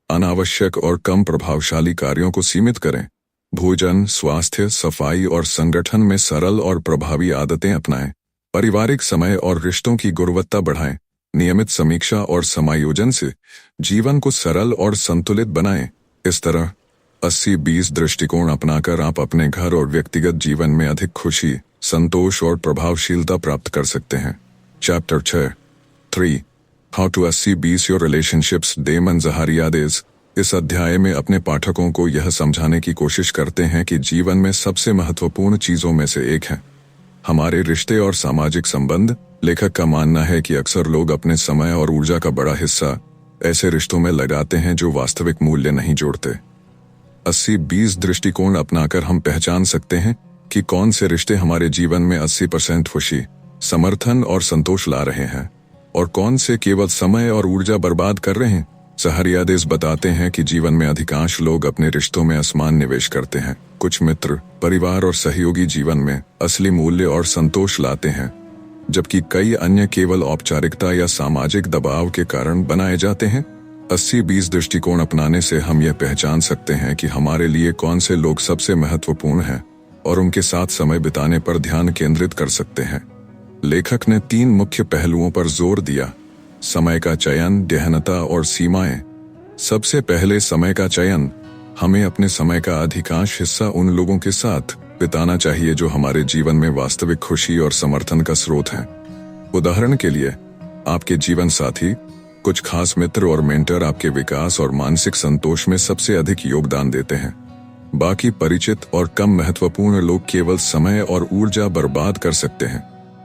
अनावश्यक और कम प्रभावशाली कार्यों को सीमित करें, भोजन, स्वास्थ्य, सफाई और संगठन में सरल और प्रभावी आदतें अपनाएं, पारिवारिक समय और रिश्तों की गुणवत्ता बढ़ाएं, नियमित समीक्षा और समायोजन से जीवन को सरल और संतुलित बनाएं। इस तरह 80-20 दृष्टिकोण अपनाकर आप अपने घर और व्यक्तिगत जीवन में अधिक खुशी, संतोष और प्रभावशीलता प्राप्त कर सकते हैं। Chapter 3 how to 80-20 your relationships. Damon Zahariades इस अध्याय में अपने पाठकों को यह समझाने की कोशिश करते हैं कि जीवन में सबसे महत्वपूर्ण चीजों में से एक है हमारे रिश्ते और सामाजिक संबंध। लेखक का मानना है कि अक्सर लोग अपने समय और ऊर्जा का बड़ा हिस्सा ऐसे रिश्तों में लगाते हैं जो वास्तविक मूल्य नहीं जोड़ते। 80-20 दृष्टिकोण अपनाकर हम पहचान सकते हैं कि कौन से रिश्ते हमारे जीवन में 80% खुशी, समर्थन और संतोष ला रहे हैं और कौन से केवल समय और ऊर्जा बर्बाद कर रहे हैं। सहरियादीस बताते हैं कि जीवन में अधिकांश लोग अपने रिश्तों में असमान निवेश करते हैं। कुछ मित्र, परिवार और सहयोगी जीवन में असली मूल्य और संतोष लाते हैं, जबकि कई अन्य केवल औपचारिकता या सामाजिक दबाव के कारण बनाए जाते हैं। 80-20 दृष्टिकोण अपनाने से हम यह पहचान सकते हैं कि हमारे लिए कौन से लोग सबसे महत्वपूर्ण हैं और उनके साथ समय बिताने पर ध्यान केंद्रित कर सकते हैं। लेखक ने 3 मुख्य पहलुओं पर जोर दिया: समय का चयन, गहनता और सीमाएं। सबसे पहले समय का चयन। हमें अपने समय का अधिकांश हिस्सा उन लोगों के साथ बिताना चाहिए जो हमारे जीवन में वास्तविक खुशी और समर्थन का स्रोत हैं। उदाहरण के लिए, आपके जीवन साथी, कुछ खास मित्र और मेंटर आपके विकास और मानसिक संतोष में सबसे अधिक योगदान देते हैं। बाकी परिचित और कम महत्वपूर्ण लोग केवल समय और ऊर्जा बर्बाद कर सकते हैं।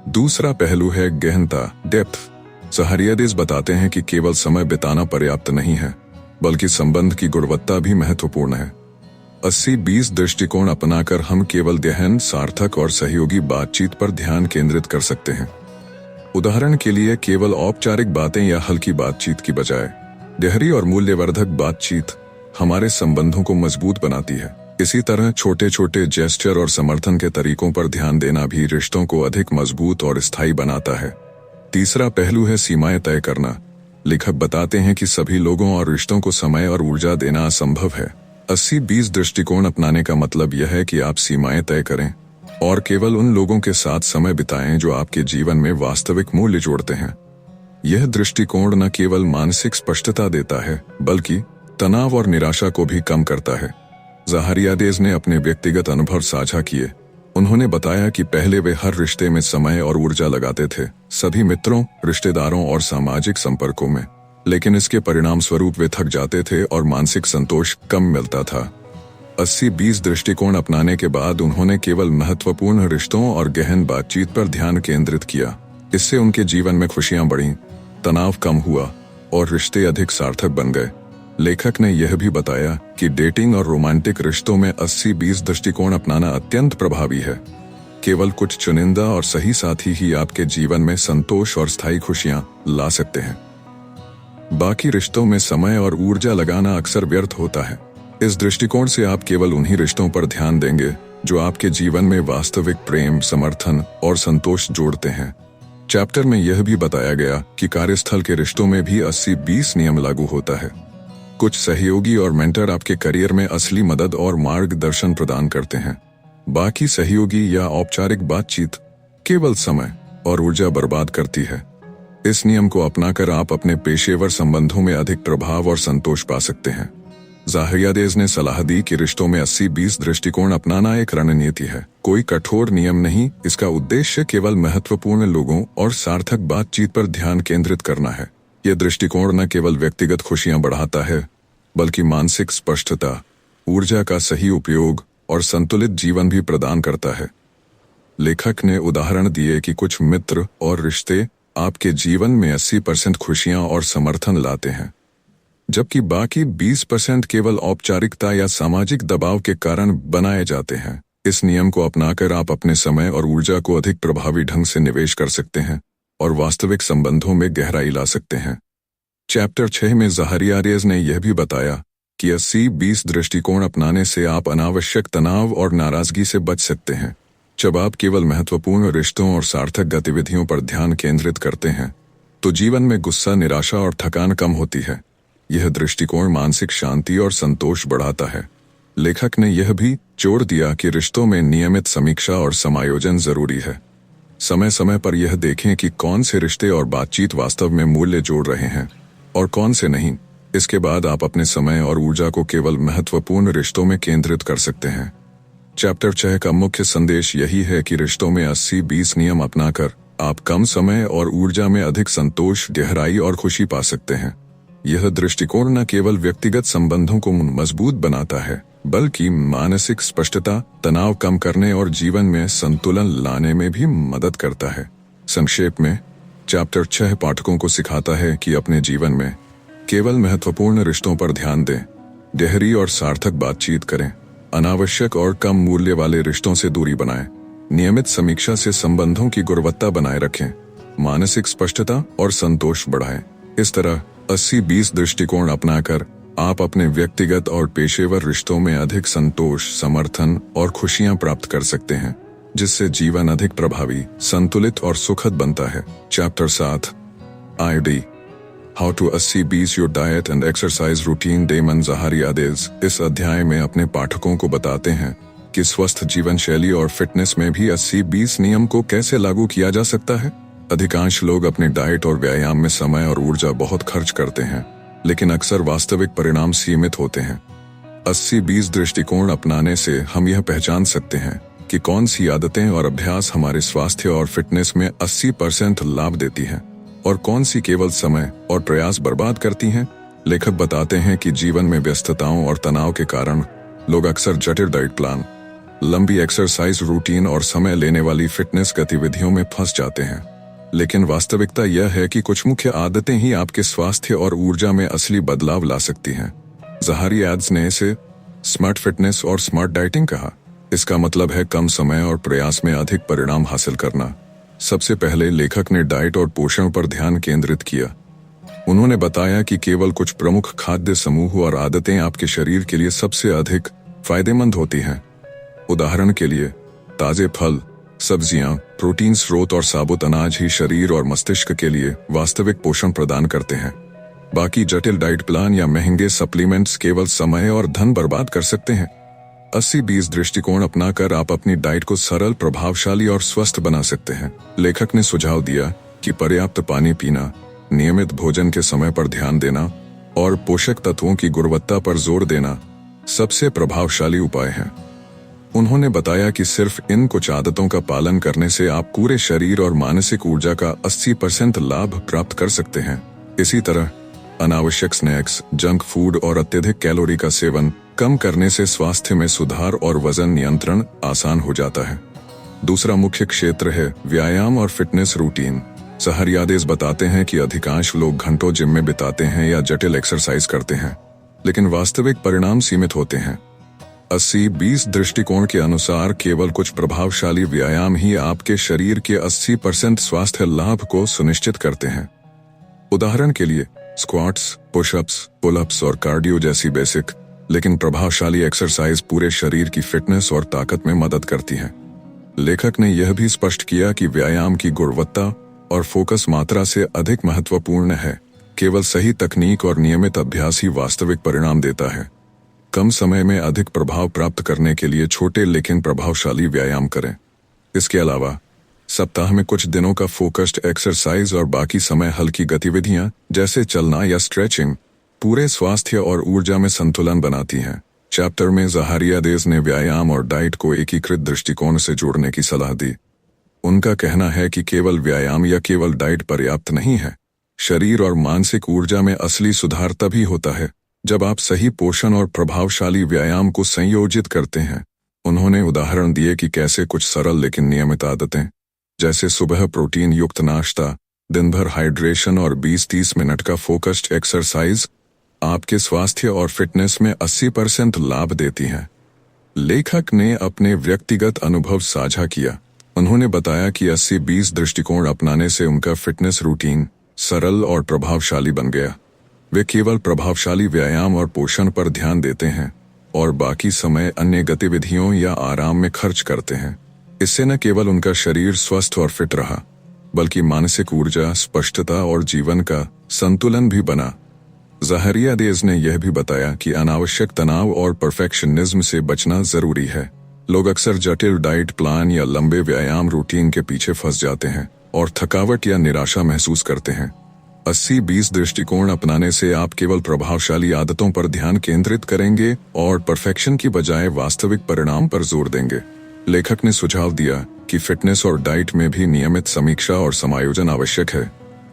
दूसरा पहलू है गहनता, डेप्थ। सहरियादीस बताते हैं कि केवल समय बिताना पर्याप्त नहीं है, बल्कि संबंध की गुणवत्ता भी महत्वपूर्ण है। 80-20 दृष्टिकोण अपनाकर हम केवल गहन, सार्थक और सहयोगी बातचीत पर ध्यान केंद्रित कर सकते हैं। उदाहरण के लिए, केवल औपचारिक बातें या हल्की बातचीत की बजाय गहरी और मूल्यवर्धक बातचीत हमारे संबंधों को मजबूत बनाती है। इसी तरह छोटे छोटे जेस्चर और समर्थन के तरीकों पर ध्यान देना भी रिश्तों को अधिक मजबूत और स्थायी बनाता है। तीसरा पहलू है सीमाएं तय करना। लेखक बताते हैं कि सभी लोगों और रिश्तों को समय और ऊर्जा देना असंभव है। 80-20 दृष्टिकोण अपनाने का मतलब यह है कि आप सीमाएं तय करें और केवल उन लोगों के साथ समय बिताएं जो आपके जीवन में वास्तविक मूल्य जोड़ते हैं। यह दृष्टिकोण न केवल मानसिक स्पष्टता देता है, बल्कि तनाव और निराशा को भी कम करता है। ज़ाहरियादेज़ ने अपने व्यक्तिगत अनुभव साझा किए। उन्होंने बताया कि पहले वे हर रिश्ते में समय और ऊर्जा लगाते थे, सभी मित्रों, रिश्तेदारों और सामाजिक संपर्कों में, लेकिन इसके परिणाम स्वरूप वे थक जाते थे और मानसिक संतोष कम मिलता था। 80-20 दृष्टिकोण अपनाने के बाद उन्होंने केवल महत्वपूर्ण रिश्तों और गहन बातचीत पर ध्यान केंद्रित किया। इससे उनके जीवन में खुशियां बढ़ीं, तनाव कम हुआ और रिश्ते अधिक सार्थक बन गए। लेखक ने यह भी बताया कि डेटिंग और रोमांटिक रिश्तों में 80-20 दृष्टिकोण अपनाना अत्यंत प्रभावी है। केवल कुछ चुनिंदा और सही साथी ही आपके जीवन में संतोष और स्थायी खुशियां ला सकते हैं। बाकी रिश्तों में समय और ऊर्जा लगाना अक्सर व्यर्थ होता है। इस दृष्टिकोण से आप केवल उन्हीं रिश्तों पर ध्यान देंगे जो आपके जीवन में वास्तविक प्रेम, समर्थन और संतोष जोड़ते हैं। चैप्टर में यह भी बताया गया कि कार्यस्थल के रिश्तों में भी 80-20 नियम लागू होता है। कुछ सहयोगी और मेंटर आपके करियर में असली मदद और मार्गदर्शन प्रदान करते हैं। बाकी सहयोगी या औपचारिक बातचीत केवल समय और ऊर्जा बर्बाद करती है। इस नियम को अपनाकर आप अपने पेशेवर संबंधों में अधिक प्रभाव और संतोष पा सकते हैं। ज़ाहरियादेज़ ने सलाह दी कि रिश्तों में 80-20 दृष्टिकोण अपनाना एक रणनीति है, कोई कठोर नियम नहीं। इसका उद्देश्य केवल महत्वपूर्ण लोगों और सार्थक बातचीत पर ध्यान केंद्रित करना है। यह दृष्टिकोण न केवल व्यक्तिगत खुशियां बढ़ाता है, बल्कि मानसिक स्पष्टता, ऊर्जा का सही उपयोग और संतुलित जीवन भी प्रदान करता है। लेखक ने उदाहरण दिए कि कुछ मित्र और रिश्ते आपके जीवन में 80% खुशियां और समर्थन लाते हैं, जबकि बाकी 20% केवल औपचारिकता या सामाजिक दबाव के कारण बनाए जाते हैं। इस नियम को अपनाकर आप अपने समय और ऊर्जा को अधिक प्रभावी ढंग से निवेश कर सकते हैं और वास्तविक संबंधों में गहराई ला सकते हैं। चैप्टर 6 में ज़ाहरियादेज़ ने यह भी बताया कि 80-20 दृष्टिकोण अपनाने से आप अनावश्यक तनाव और नाराजगी से बच सकते हैं। जब आप केवल महत्वपूर्ण रिश्तों और सार्थक गतिविधियों पर ध्यान केंद्रित करते हैं, तो जीवन में गुस्सा, निराशा और थकान कम होती है। यह दृष्टिकोण मानसिक शांति और संतोष बढ़ाता है। लेखक ने यह भी जोर दिया कि रिश्तों में नियमित समीक्षा और समायोजन जरूरी है। समय समय पर यह देखें कि कौन से रिश्ते और बातचीत वास्तव में मूल्य जोड़ रहे हैं और कौन से नहीं। इसके बाद आप अपने समय और ऊर्जा को केवल महत्वपूर्ण रिश्तों में केंद्रित कर सकते हैं। चैप्टर 6 का मुख्य संदेश यही है कि रिश्तों में 80-20 नियम अपनाकर आप कम समय और ऊर्जा में अधिक संतोष, गहराई और खुशी पा सकते हैं। यह दृष्टिकोण न केवल व्यक्तिगत संबंधों को मजबूत बनाता है, बल्कि मानसिक स्पष्टता, तनाव कम करने और जीवन में संतुलन लाने में भी मदद करता है। संक्षेप में, चैप्टर 6 पाठकों को सिखाता है कि अपने जीवन में केवल महत्वपूर्ण रिश्तों पर ध्यान दें, गहरी और सार्थक बातचीत करें, अनावश्यक और कम मूल्य वाले रिश्तों से दूरी बनाएं, नियमित समीक्षा से संबंधों की गुणवत्ता बनाए रखें, मानसिक स्पष्टता और संतोष बढ़ाएं। इस तरह 80-20 दृष्टिकोण अपनाकर आप अपने व्यक्तिगत और पेशेवर रिश्तों में अधिक संतोष, समर्थन और खुशियां प्राप्त कर सकते हैं, जिससे जीवन अधिक प्रभावी, संतुलित और सुखद बनता है। Chapter 7 ID How to 80-20 Your Diet and Exercise Routine। Damon Zahariades इस अध्याय में अपने पाठकों को बताते हैं कि स्वस्थ जीवन शैली और फिटनेस में भी 80-20 नियम को कैसे लागू किया जा सकता है। अधिकांश लोग अपने डाइट और व्यायाम में समय और ऊर्जा बहुत खर्च करते हैं, लेकिन अक्सर वास्तविक परिणाम सीमित होते हैं। 80-20 दृष्टिकोण अपनाने से हम यह पहचान सकते हैं कि कौन सी आदतें और अभ्यास हमारे स्वास्थ्य और फिटनेस में 80% लाभ देती हैं और कौन सी केवल समय और प्रयास बर्बाद करती हैं। लेखक बताते हैं कि जीवन में व्यस्तताओं और तनाव के कारण लोग अक्सर जटिल डाइट प्लान, लंबी एक्सरसाइज रूटीन और समय लेने वाली फिटनेस गतिविधियों में फंस जाते हैं, लेकिन वास्तविकता यह है कि कुछ मुख्य आदतें ही आपके स्वास्थ्य और ऊर्जा में असली बदलाव ला सकती हैं। ज़ाहरियादेज़ ने इसे स्मार्ट फिटनेस और स्मार्ट डाइटिंग कहा। इसका मतलब है कम समय और प्रयास में अधिक परिणाम हासिल करना। सबसे पहले लेखक ने डाइट और पोषण पर ध्यान केंद्रित किया। उन्होंने बताया कि केवल कुछ प्रमुख खाद्य समूह और आदतें आपके शरीर के लिए सबसे अधिक फायदेमंद होती हैं। उदाहरण के लिए, ताजे फल, सब्जियां, प्रोटीन स्रोत और साबुत अनाज ही शरीर और मस्तिष्क के लिए वास्तविक पोषण प्रदान करते हैं। बाकी जटिल डाइट प्लान या महंगे सप्लीमेंट्स केवल समय और धन बर्बाद कर सकते हैं। 80-20 दृष्टिकोण अपनाकर आप अपनी डाइट को सरल, प्रभावशाली और स्वस्थ बना सकते हैं। लेखक ने सुझाव दिया कि पर्याप्त पानी पीना, नियमित भोजन के समय पर ध्यान देना और पोषक तत्वों की गुणवत्ता पर जोर देना सबसे प्रभावशाली उपाय हैं। उन्होंने बताया कि सिर्फ इन कुछ आदतों का पालन करने से आप पूरे शरीर और मानसिक ऊर्जा का 80% लाभ प्राप्त कर सकते हैं। इसी तरह अनावश्यक स्नैक्स, जंक फूड और अत्यधिक कैलोरी का सेवन कम करने से स्वास्थ्य में सुधार और वजन नियंत्रण आसान हो जाता है। दूसरा मुख्य क्षेत्र है व्यायाम और फिटनेस रूटीन। सहरियादेस बताते हैं कि अधिकांश लोग घंटों जिम में बिताते हैं या जटिल एक्सरसाइज करते हैं, लेकिन वास्तविक परिणाम सीमित होते हैं। 80-20 दृष्टिकोण के अनुसार केवल कुछ प्रभावशाली व्यायाम ही आपके शरीर के 80% स्वास्थ्य लाभ को सुनिश्चित करते हैं। उदाहरण के लिए स्क्वाट्स, पुशअप्स, पुलअप्स और कार्डियो जैसी बेसिक लेकिन प्रभावशाली एक्सरसाइज पूरे शरीर की फिटनेस और ताकत में मदद करती है। लेखक ने यह भी स्पष्ट किया कि व्यायाम की गुणवत्ता और फोकस मात्रा से अधिक महत्वपूर्ण है। केवल सही तकनीक और नियमित अभ्यास ही वास्तविक परिणाम देता है। कम समय में अधिक प्रभाव प्राप्त करने के लिए छोटे लेकिन प्रभावशाली व्यायाम करें। इसके अलावा सप्ताह में कुछ दिनों का फोकस्ड एक्सरसाइज और बाकी समय हल्की गतिविधियां जैसे चलना या स्ट्रेचिंग पूरे स्वास्थ्य और ऊर्जा में संतुलन बनाती हैं। चैप्टर में ज़हारियादेस ने व्यायाम और डाइट को एकीकृत दृष्टिकोण से जोड़ने की सलाह दी। उनका कहना है कि केवल व्यायाम या केवल डाइट पर्याप्त नहीं है। शरीर और मानसिक ऊर्जा में असली सुधार तभी होता है जब आप सही पोषण और प्रभावशाली व्यायाम को संयोजित करते हैं। उन्होंने उदाहरण दिए कि कैसे कुछ सरल लेकिन नियमित आदतें जैसे सुबह प्रोटीन युक्त नाश्ता, दिन भर हाइड्रेशन और 20-30 मिनट का फोकस्ड एक्सरसाइज आपके स्वास्थ्य और फिटनेस में 80% लाभ देती हैं। लेखक ने अपने व्यक्तिगत अनुभव साझा किया। उन्होंने बताया कि 80-20 दृष्टिकोण अपनाने से उनका फिटनेस रूटीन सरल और प्रभावशाली बन गया। वे केवल प्रभावशाली व्यायाम और पोषण पर ध्यान देते हैं और बाकी समय अन्य गतिविधियों या आराम में खर्च करते हैं। इससे न केवल उनका शरीर स्वस्थ और फिट रहा, बल्कि मानसिक ऊर्जा, स्पष्टता और जीवन का संतुलन भी बना। ज़हारियादेस ने यह भी बताया कि अनावश्यक तनाव और परफेक्शनिज्म से बचना जरूरी है। लोग अक्सर जटिल डाइट प्लान या लंबे व्यायाम रूटीन के पीछे फंस जाते हैं और थकावट या निराशा महसूस करते हैं। 80-20 दृष्टिकोण अपनाने से आप केवल प्रभावशाली आदतों पर ध्यान केंद्रित करेंगे और परफेक्शन की बजाय वास्तविक परिणाम पर जोर देंगे। लेखक ने सुझाव दिया कि फिटनेस और डाइट में भी नियमित समीक्षा और समायोजन आवश्यक है।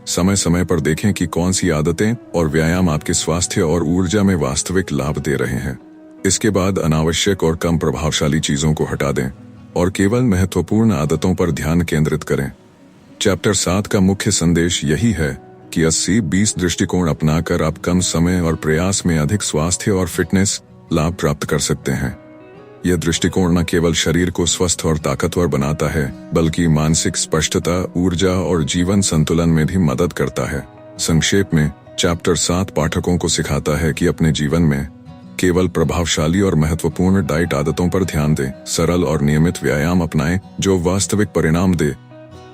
समय समय पर देखें कि कौन सी आदतें और व्यायाम आपके स्वास्थ्य और ऊर्जा में वास्तविक लाभ दे रहे हैं। इसके बाद अनावश्यक और कम प्रभावशाली चीजों को हटा दें और केवल महत्वपूर्ण आदतों पर ध्यान केंद्रित करें। चैप्टर 7 का मुख्य संदेश यही है कि 80-20 दृष्टिकोण अपनाकर आप कम समय और प्रयास में अधिक स्वास्थ्य और फिटनेस लाभ प्राप्त कर सकते हैं। यह दृष्टिकोण न केवल शरीर को स्वस्थ और ताकतवर बनाता है, बल्कि मानसिक स्पष्टता, ऊर्जा और जीवन संतुलन में भी मदद करता है। संक्षेप में, चैप्टर 7 पाठकों को सिखाता है कि अपने जीवन में केवल प्रभावशाली और महत्वपूर्ण डाइट आदतों पर ध्यान दें, सरल और नियमित व्यायाम अपनाएं जो वास्तविक परिणाम दे,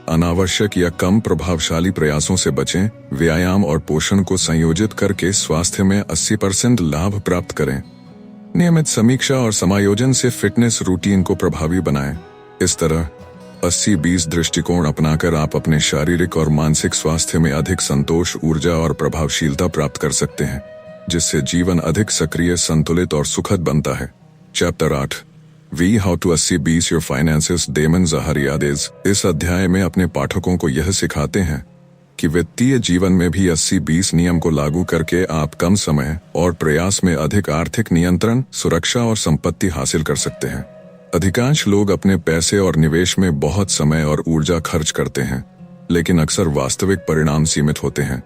अनावश्यक या कम प्रभावशाली प्रयासों से बचें, व्यायाम और पोषण को संयोजित करके स्वास्थ्य में 80% लाभ प्राप्त करें। नियमित समीक्षा और समायोजन से फिटनेस रूटीन को प्रभावी बनाएं। इस तरह 80-20 दृष्टिकोण अपनाकर आप अपने शारीरिक और मानसिक स्वास्थ्य में अधिक संतोष, ऊर्जा और प्रभावशीलता प्राप्त कर सकते हैं, जिससे जीवन अधिक सक्रिय, संतुलित और सुखद बनता है। चैप्टर 8 वी how to 80-20 your finances. Damon Zahariades इस अध्याय में अपने पाठकों को यह सिखाते हैं कि वित्तीय जीवन में भी 80-20 नियम को लागू करके आप कम समय और प्रयास में अधिक आर्थिक नियंत्रण, सुरक्षा और संपत्ति हासिल कर सकते हैं। अधिकांश लोग अपने पैसे और निवेश में बहुत समय और ऊर्जा खर्च करते हैं, लेकिन अक्सर वास्तविक परिणाम सीमित होते हैं।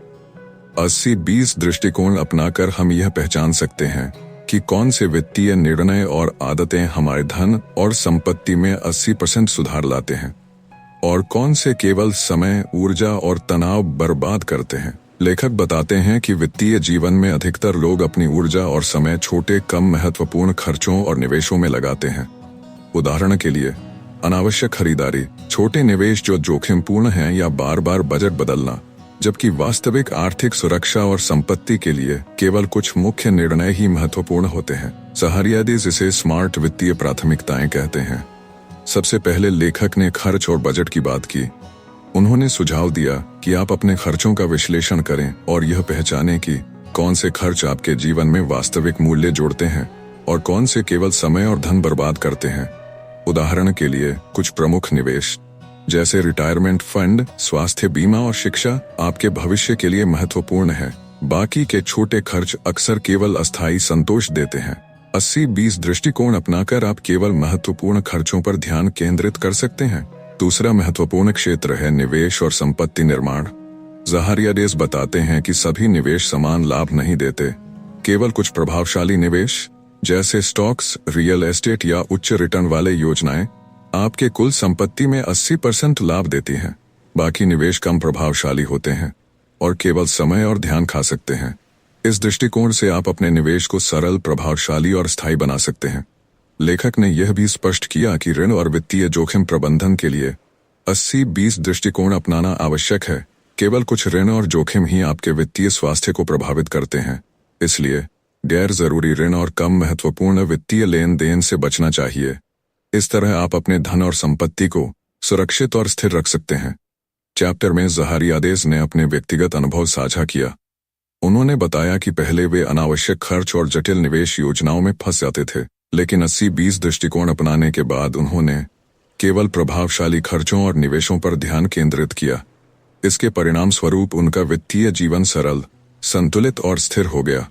80-20 दृष्टिकोण अपनाकर हम यह पहचान सकते हैं कि कौन से वित्तीय निर्णय और आदतें हमारे धन और संपत्ति में 80% सुधार लाते हैं और कौन से केवल समय, ऊर्जा और तनाव बर्बाद करते हैं। लेखक बताते हैं कि वित्तीय जीवन में अधिकतर लोग अपनी ऊर्जा और समय छोटे, कम महत्वपूर्ण खर्चों और निवेशों में लगाते हैं। उदाहरण के लिए, अनावश्यक खरीदारी, छोटे निवेश जो जोखिमपूर्ण हैं, या बार बार बजट बदलना, जबकि वास्तविक आर्थिक सुरक्षा और संपत्ति के लिए केवल कुछ मुख्य निर्णय ही महत्वपूर्ण होते हैं। ज़हारियादेस इसे स्मार्ट वित्तीय प्राथमिकताएं कहते हैं। सबसे पहले लेखक ने खर्च और बजट की बात की। उन्होंने सुझाव दिया कि आप अपने खर्चों का विश्लेषण करें और यह पहचानें कि कौन से खर्च आपके जीवन में वास्तविक मूल्य जोड़ते हैं और कौन से केवल समय और धन बर्बाद करते हैं। उदाहरण के लिए कुछ प्रमुख निवेश जैसे रिटायरमेंट फंड, स्वास्थ्य बीमा और शिक्षा आपके भविष्य के लिए महत्वपूर्ण है। बाकी के छोटे खर्च अक्सर केवल अस्थायी संतोष देते हैं। 80-20 दृष्टिकोण अपनाकर आप केवल महत्वपूर्ण खर्चों पर ध्यान केंद्रित कर सकते हैं। दूसरा महत्वपूर्ण क्षेत्र है निवेश और संपत्ति निर्माण। ज़हारियादेस बताते हैं कि सभी निवेश समान लाभ नहीं देते। केवल कुछ प्रभावशाली निवेश जैसे स्टॉक्स, रियल एस्टेट या उच्च रिटर्न वाले योजनाएं आपके कुल संपत्ति में 80% लाभ देती हैं। बाकी निवेश कम प्रभावशाली होते हैं और केवल समय और ध्यान खा सकते हैं। इस दृष्टिकोण से आप अपने निवेश को सरल, प्रभावशाली और स्थायी बना सकते हैं। लेखक ने यह भी स्पष्ट किया कि ऋण और वित्तीय जोखिम प्रबंधन के लिए 80-20 दृष्टिकोण अपनाना आवश्यक है। केवल कुछ ऋण और जोखिम ही आपके वित्तीय स्वास्थ्य को प्रभावित करते हैं। इसलिए गैर जरूरी ऋण और कम महत्वपूर्ण वित्तीय लेन देन से बचना चाहिए। इस तरह आप अपने धन और संपत्ति को सुरक्षित और स्थिर रख सकते हैं। चैप्टर में ज़हारियादेस ने अपने व्यक्तिगत अनुभव साझा किया। उन्होंने बताया कि पहले वे अनावश्यक खर्च और जटिल निवेश योजनाओं में फंस जाते थे, लेकिन 80-20 दृष्टिकोण अपनाने के बाद उन्होंने केवल प्रभावशाली खर्चों और निवेशों पर ध्यान केंद्रित किया। इसके परिणाम स्वरूप उनका वित्तीय जीवन सरल, संतुलित और स्थिर हो गया।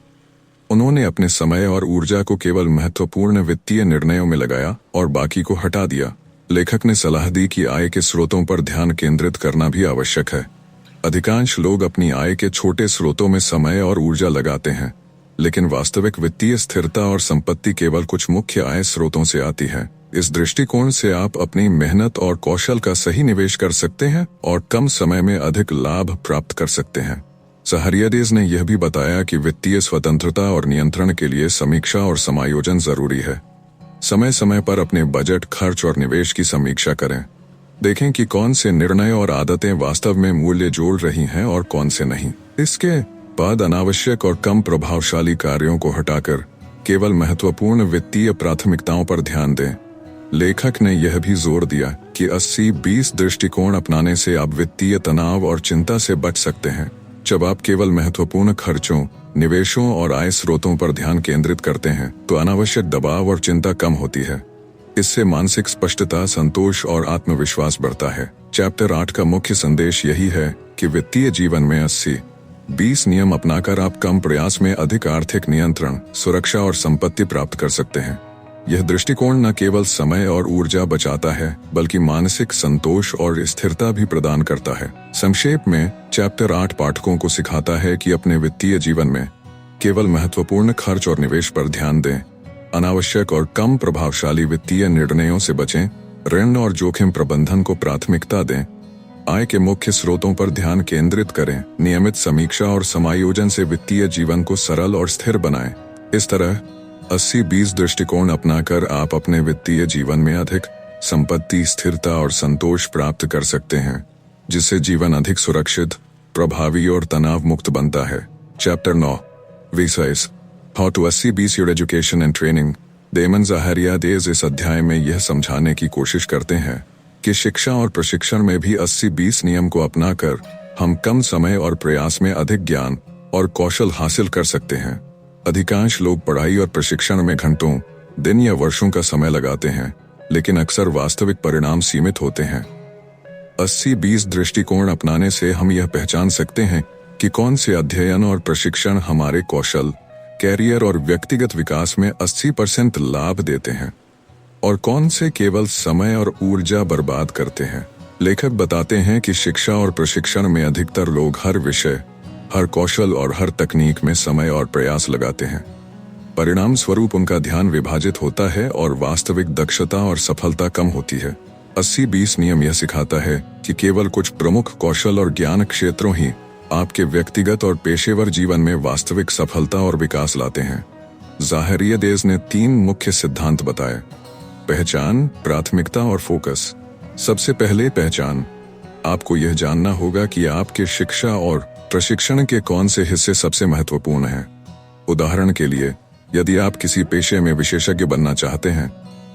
उन्होंने अपने समय और ऊर्जा को केवल महत्वपूर्ण वित्तीय निर्णयों में लगाया और बाकी को हटा दिया। लेखक ने सलाह दी कि आय के स्रोतों पर ध्यान केंद्रित करना भी आवश्यक है। अधिकांश लोग अपनी आय के छोटे स्रोतों में समय और ऊर्जा लगाते हैं, लेकिन वास्तविक वित्तीय स्थिरता और संपत्ति केवल कुछ मुख्य आय स्रोतों से आती है। इस दृष्टिकोण से आप अपनी मेहनत और कौशल का सही निवेश कर सकते हैं और कम समय में अधिक लाभ प्राप्त कर सकते हैं। ज़हारियादेस ने यह भी बताया कि वित्तीय स्वतंत्रता और नियंत्रण के लिए समीक्षा और समायोजन जरूरी है। समय समय पर अपने बजट, खर्च और निवेश की समीक्षा करें। देखें कि कौन से निर्णय और आदतें वास्तव में मूल्य जोड़ रही हैं और कौन से नहीं। इसके बाद अनावश्यक और कम प्रभावशाली कार्यों को हटाकर केवल महत्वपूर्ण वित्तीय प्राथमिकताओं पर ध्यान दें। लेखक ने यह भी जोर दिया कि 80-20 दृष्टिकोण अपनाने से आप वित्तीय तनाव और चिंता से बच सकते हैं। जब आप केवल महत्वपूर्ण खर्चों, निवेशों और आय स्रोतों पर ध्यान केंद्रित करते हैं तो अनावश्यक दबाव और चिंता कम होती है। इससे मानसिक स्पष्टता, संतोष और आत्मविश्वास बढ़ता है। चैप्टर 8 का मुख्य संदेश यही है कि वित्तीय जीवन में 80-20 नियम अपनाकर आप कम प्रयास में अधिक आर्थिक नियंत्रण, सुरक्षा और संपत्ति प्राप्त कर सकते हैं। यह दृष्टिकोण न केवल समय और ऊर्जा बचाता है, बल्कि मानसिक संतोष और स्थिरता भी प्रदान करता है। संक्षेप में, चैप्टर 8 पाठकों को सिखाता है कि अपने वित्तीय जीवन में केवल महत्वपूर्ण खर्च और निवेश पर ध्यान दें, अनावश्यक और कम प्रभावशाली वित्तीय निर्णयों से बचें, ऋण और जोखिम प्रबंधन को प्राथमिकता दें, आय के मुख्य स्रोतों पर ध्यान केंद्रित करें, नियमित समीक्षा और समायोजन से वित्तीय जीवन को सरल और स्थिर बनाएं। इस तरह 80-20 दृष्टिकोण अपनाकर आप अपने वित्तीय जीवन में अधिक संपत्ति, स्थिरता और संतोष प्राप्त कर सकते हैं, जिससे जीवन अधिक सुरक्षित, प्रभावी और तनाव मुक्त बनता है। चैप्टर 9 विशेष how to 80-20 your education and training. Damon Zahariades इस अध्याय में यह समझाने की कोशिश करते हैं कि शिक्षा और प्रशिक्षण में भी 80-20 नियम को अपनाकर हम कम समय और प्रयास में अधिक ज्ञान और कौशल हासिल कर सकते हैं। अधिकांश लोग पढ़ाई और प्रशिक्षण में घंटों, दिन या वर्षों का समय लगाते हैं, लेकिन अक्सर वास्तविक परिणाम सीमित होते हैं। 80-20 दृष्टिकोण अपनाने से हम यह पहचान सकते हैं कि कौन से अध्ययन और प्रशिक्षण हमारे कौशल, कैरियर और व्यक्तिगत विकास में 80% लाभ देते हैं और कौन से केवल समय और ऊर्जा बर्बाद करते हैं। लेखक बताते हैं कि शिक्षा और प्रशिक्षण में अधिकतर लोग हर विषय, हर कौशल और हर तकनीक में समय और प्रयास लगाते हैं। परिणाम स्वरूप उनका ध्यान विभाजित होता है और वास्तविक दक्षता और सफलता कम होती है। 80-20 नियम यह सिखाता है कि केवल कुछ प्रमुख कौशल और ज्ञान क्षेत्रों ही आपके व्यक्तिगत और पेशेवर जीवन में वास्तविक सफलता और विकास लाते हैं। ज़हारियादेस ने 3 मुख्य सिद्धांत बताए: पहचान, प्राथमिकता और फोकस। सबसे पहले पहचान। आपको यह जानना होगा कि आपके शिक्षा और प्रशिक्षण के कौन से हिस्से सबसे महत्वपूर्ण हैं। उदाहरण के लिए, यदि आप किसी पेशे में विशेषज्ञ बनना चाहते हैं,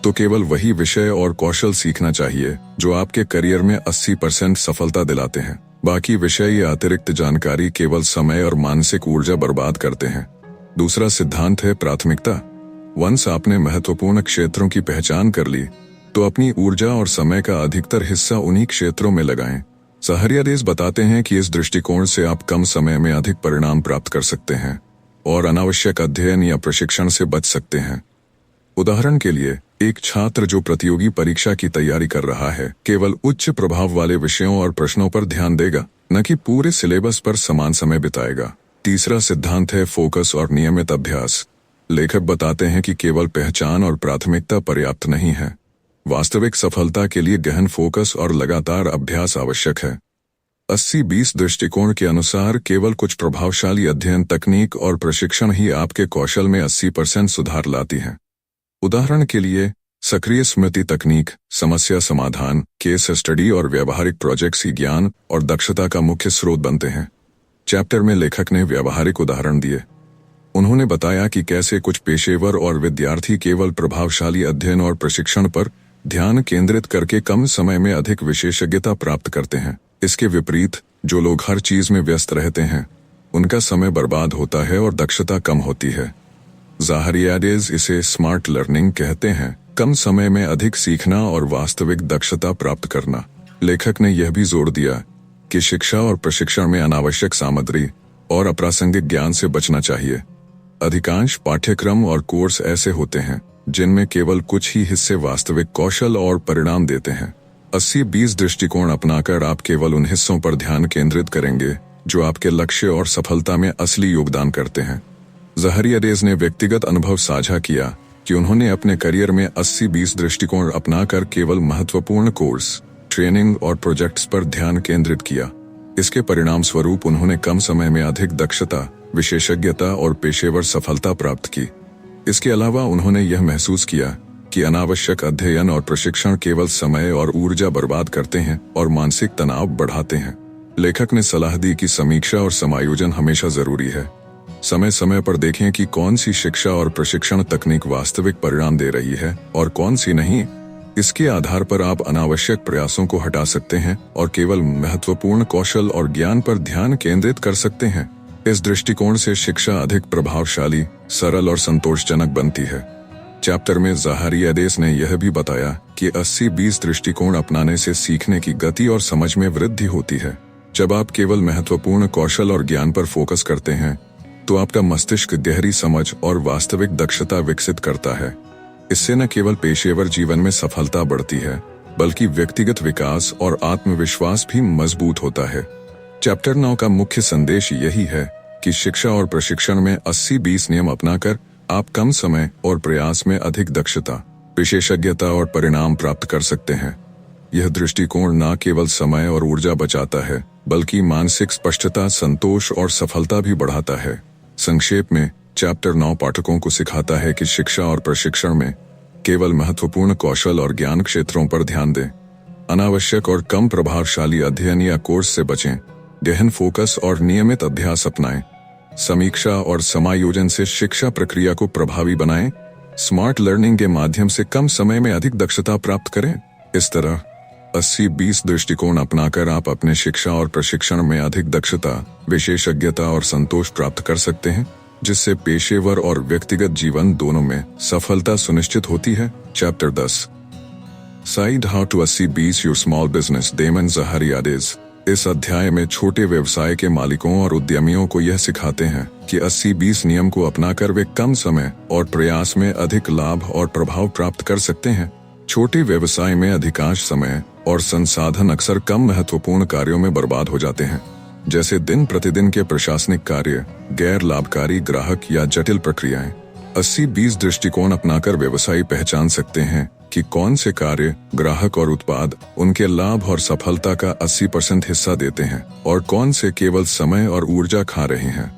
तो केवल वही विषय और कौशल सीखना चाहिए जो आपके करियर में 80% सफलता दिलाते हैं। बाकी विषय या अतिरिक्त जानकारी केवल समय और मानसिक ऊर्जा बर्बाद करते हैं। दूसरा सिद्धांत है प्राथमिकता। वंस आपने महत्वपूर्ण क्षेत्रों की पहचान कर ली तो अपनी ऊर्जा और समय का अधिकतर हिस्सा उन्हीं क्षेत्रों में लगाएं। ज़ाहरियादेस बताते हैं कि इस दृष्टिकोण से आप कम समय में अधिक परिणाम प्राप्त कर सकते हैं और अनावश्यक अध्ययन या प्रशिक्षण से बच सकते हैं। उदाहरण के लिए, एक छात्र जो प्रतियोगी परीक्षा की तैयारी कर रहा है केवल उच्च प्रभाव वाले विषयों और प्रश्नों पर ध्यान देगा, न कि पूरे सिलेबस पर समान समय बिताएगा। तीसरा सिद्धांत है फोकस और नियमित अभ्यास। लेखक बताते हैं कि केवल पहचान और प्राथमिकता पर्याप्त नहीं है। वास्तविक सफलता के लिए गहन फोकस और लगातार अभ्यास आवश्यक है। 80-20 दृष्टिकोण के अनुसार केवल कुछ प्रभावशाली अध्ययन तकनीक और प्रशिक्षण ही आपके कौशल में 80% सुधार लाती है। उदाहरण के लिए, सक्रिय स्मृति तकनीक, समस्या समाधान, केस स्टडी और व्यावहारिक प्रोजेक्ट्स ही ज्ञान और दक्षता का मुख्य स्रोत बनते हैं। चैप्टर में लेखक ने व्यावहारिक उदाहरण दिए। उन्होंने बताया कि कैसे कुछ पेशेवर और विद्यार्थी केवल प्रभावशाली अध्ययन और प्रशिक्षण पर ध्यान केंद्रित करके कम समय में अधिक विशेषज्ञता प्राप्त करते हैं। इसके विपरीत, जो लोग हर चीज में व्यस्त रहते हैं, उनका समय बर्बाद होता है और दक्षता कम होती है। ज़ाहरियादेस इसे स्मार्ट लर्निंग कहते हैं, कम समय में अधिक सीखना और वास्तविक दक्षता प्राप्त करना। लेखक ने यह भी जोर दिया कि शिक्षा और प्रशिक्षण में अनावश्यक सामग्री और अप्रासंगिक ज्ञान से बचना चाहिए। अधिकांश पाठ्यक्रम और कोर्स ऐसे होते हैं जिनमें केवल कुछ ही हिस्से वास्तविक कौशल और परिणाम देते हैं। 80-20 दृष्टिकोण अपनाकर आप केवल उन हिस्सों पर ध्यान केंद्रित करेंगे जो आपके लक्ष्य और सफलता में असली योगदान करते हैं। ज़ाहरियादेस ने व्यक्तिगत अनुभव साझा किया कि उन्होंने अपने करियर में 80-20 दृष्टिकोण अपनाकर केवल महत्वपूर्ण कोर्स, ट्रेनिंग और प्रोजेक्ट्स पर ध्यान केंद्रित किया। इसके परिणाम स्वरूप उन्होंने कम समय में अधिक दक्षता, विशेषज्ञता और पेशेवर सफलता प्राप्त की। इसके अलावा उन्होंने यह महसूस किया कि अनावश्यक अध्ययन और प्रशिक्षण केवल समय और ऊर्जा बर्बाद करते हैं और मानसिक तनाव बढ़ाते हैं। लेखक ने सलाह दी कि समीक्षा और समायोजन हमेशा जरूरी है। समय समय पर देखें कि कौन सी शिक्षा और प्रशिक्षण तकनीक वास्तविक परिणाम दे रही है और कौन सी नहीं। इसके आधार पर आप अनावश्यक प्रयासों को हटा सकते हैं और केवल महत्वपूर्ण कौशल और ज्ञान पर ध्यान केंद्रित कर सकते हैं। इस दृष्टिकोण से शिक्षा अधिक प्रभावशाली, सरल और संतोषजनक बनती है। चैप्टर में ज़ाहरियादेस ने यह भी बताया कि 80-20 दृष्टिकोण अपनाने से सीखने की गति और समझ में वृद्धि होती है। जब आप केवल महत्वपूर्ण कौशल और ज्ञान पर फोकस करते हैं, तो आपका मस्तिष्क गहरी समझ और वास्तविक दक्षता विकसित करता है। इससे न केवल पेशेवर जीवन में सफलता बढ़ती है, बल्कि व्यक्तिगत विकास और आत्मविश्वास भी मजबूत होता है। चैप्टर 9 का मुख्य संदेश यही है कि शिक्षा और प्रशिक्षण में 80-20 नियम अपनाकर आप कम समय और प्रयास में अधिक दक्षता, विशेषज्ञता और परिणाम प्राप्त कर सकते हैं। यह दृष्टिकोण न केवल समय और ऊर्जा बचाता है, बल्कि मानसिक स्पष्टता, संतोष और सफलता भी बढ़ाता है। संक्षेप में, चैप्टर 9 पाठकों को सिखाता है कि शिक्षा और प्रशिक्षण में केवल महत्वपूर्ण कौशल और ज्ञान क्षेत्रों पर ध्यान दें, अनावश्यक और कम प्रभावशाली अध्ययन या कोर्स से बचें, गहन फोकस और नियमित अभ्यास अपनाएं, समीक्षा और समायोजन से शिक्षा प्रक्रिया को प्रभावी बनाएं, स्मार्ट लर्निंग के माध्यम से कम समय में अधिक दक्षता प्राप्त करें। इस तरह 80-20 दृष्टिकोण अपनाकर आप अपने शिक्षा और प्रशिक्षण में अधिक दक्षता, विशेषज्ञता और संतोष प्राप्त कर सकते हैं, जिससे पेशेवर और व्यक्तिगत जीवन दोनों में सफलता सुनिश्चित होती है। चैप्टर 10 साइड how to 80-20 your small business, Damon Zahariades. इस अध्याय में छोटे व्यवसाय के मालिकों और उद्यमियों को यह सिखाते हैं कि 80-20 नियम को अपनाकर वे कम समय और प्रयास में अधिक लाभ और प्रभाव प्राप्त कर सकते हैं। छोटे व्यवसाय में अधिकांश समय और संसाधन अक्सर कम महत्वपूर्ण कार्यों में बर्बाद हो जाते हैं, जैसे दिन प्रतिदिन के प्रशासनिक कार्य, गैर लाभकारी ग्राहक या जटिल प्रक्रियाएं। 80-20 दृष्टिकोण अपनाकर व्यवसायी पहचान सकते हैं कि कौन से कार्य, ग्राहक और उत्पाद उनके लाभ और सफलता का 80% हिस्सा देते हैं और कौन से केवल समय और ऊर्जा खा रहे हैं।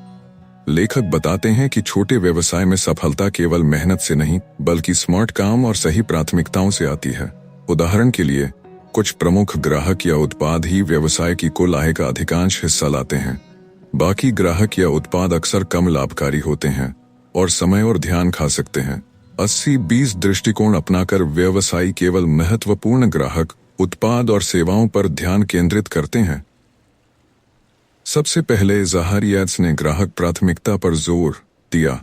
लेखक बताते हैं कि छोटे व्यवसाय में सफलता केवल मेहनत से नहीं, बल्कि स्मार्ट काम और सही प्राथमिकताओं से आती है। उदाहरण के लिए, कुछ प्रमुख ग्राहक या उत्पाद ही व्यवसाय की कुल आय का अधिकांश हिस्सा लाते हैं। बाकी ग्राहक या उत्पाद अक्सर कम लाभकारी होते हैं और समय और ध्यान खा सकते हैं। 80-20 दृष्टिकोण अपनाकर व्यवसायी केवल महत्वपूर्ण ग्राहक, उत्पाद और सेवाओं पर ध्यान केंद्रित करते हैं। सबसे पहले ज़ाहरियादेस ने ग्राहक प्राथमिकता पर जोर दिया।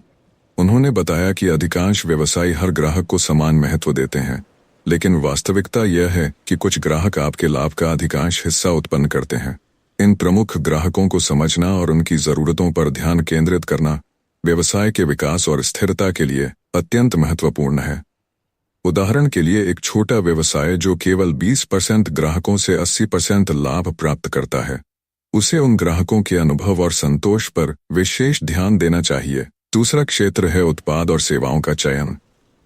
उन्होंने बताया कि अधिकांश व्यवसायी हर ग्राहक को समान महत्व देते हैं, लेकिन वास्तविकता यह है कि कुछ ग्राहक आपके लाभ का अधिकांश हिस्सा उत्पन्न करते हैं। इन प्रमुख ग्राहकों को समझना और उनकी जरूरतों पर ध्यान केंद्रित करना व्यवसाय के विकास और स्थिरता के लिए अत्यंत महत्वपूर्ण है। उदाहरण के लिए, एक छोटा व्यवसाय जो केवल 20% ग्राहकों से 80% लाभ प्राप्त करता है, उसे उन ग्राहकों के अनुभव और संतोष पर विशेष ध्यान देना चाहिए। दूसरा क्षेत्र है उत्पाद और सेवाओं का चयन।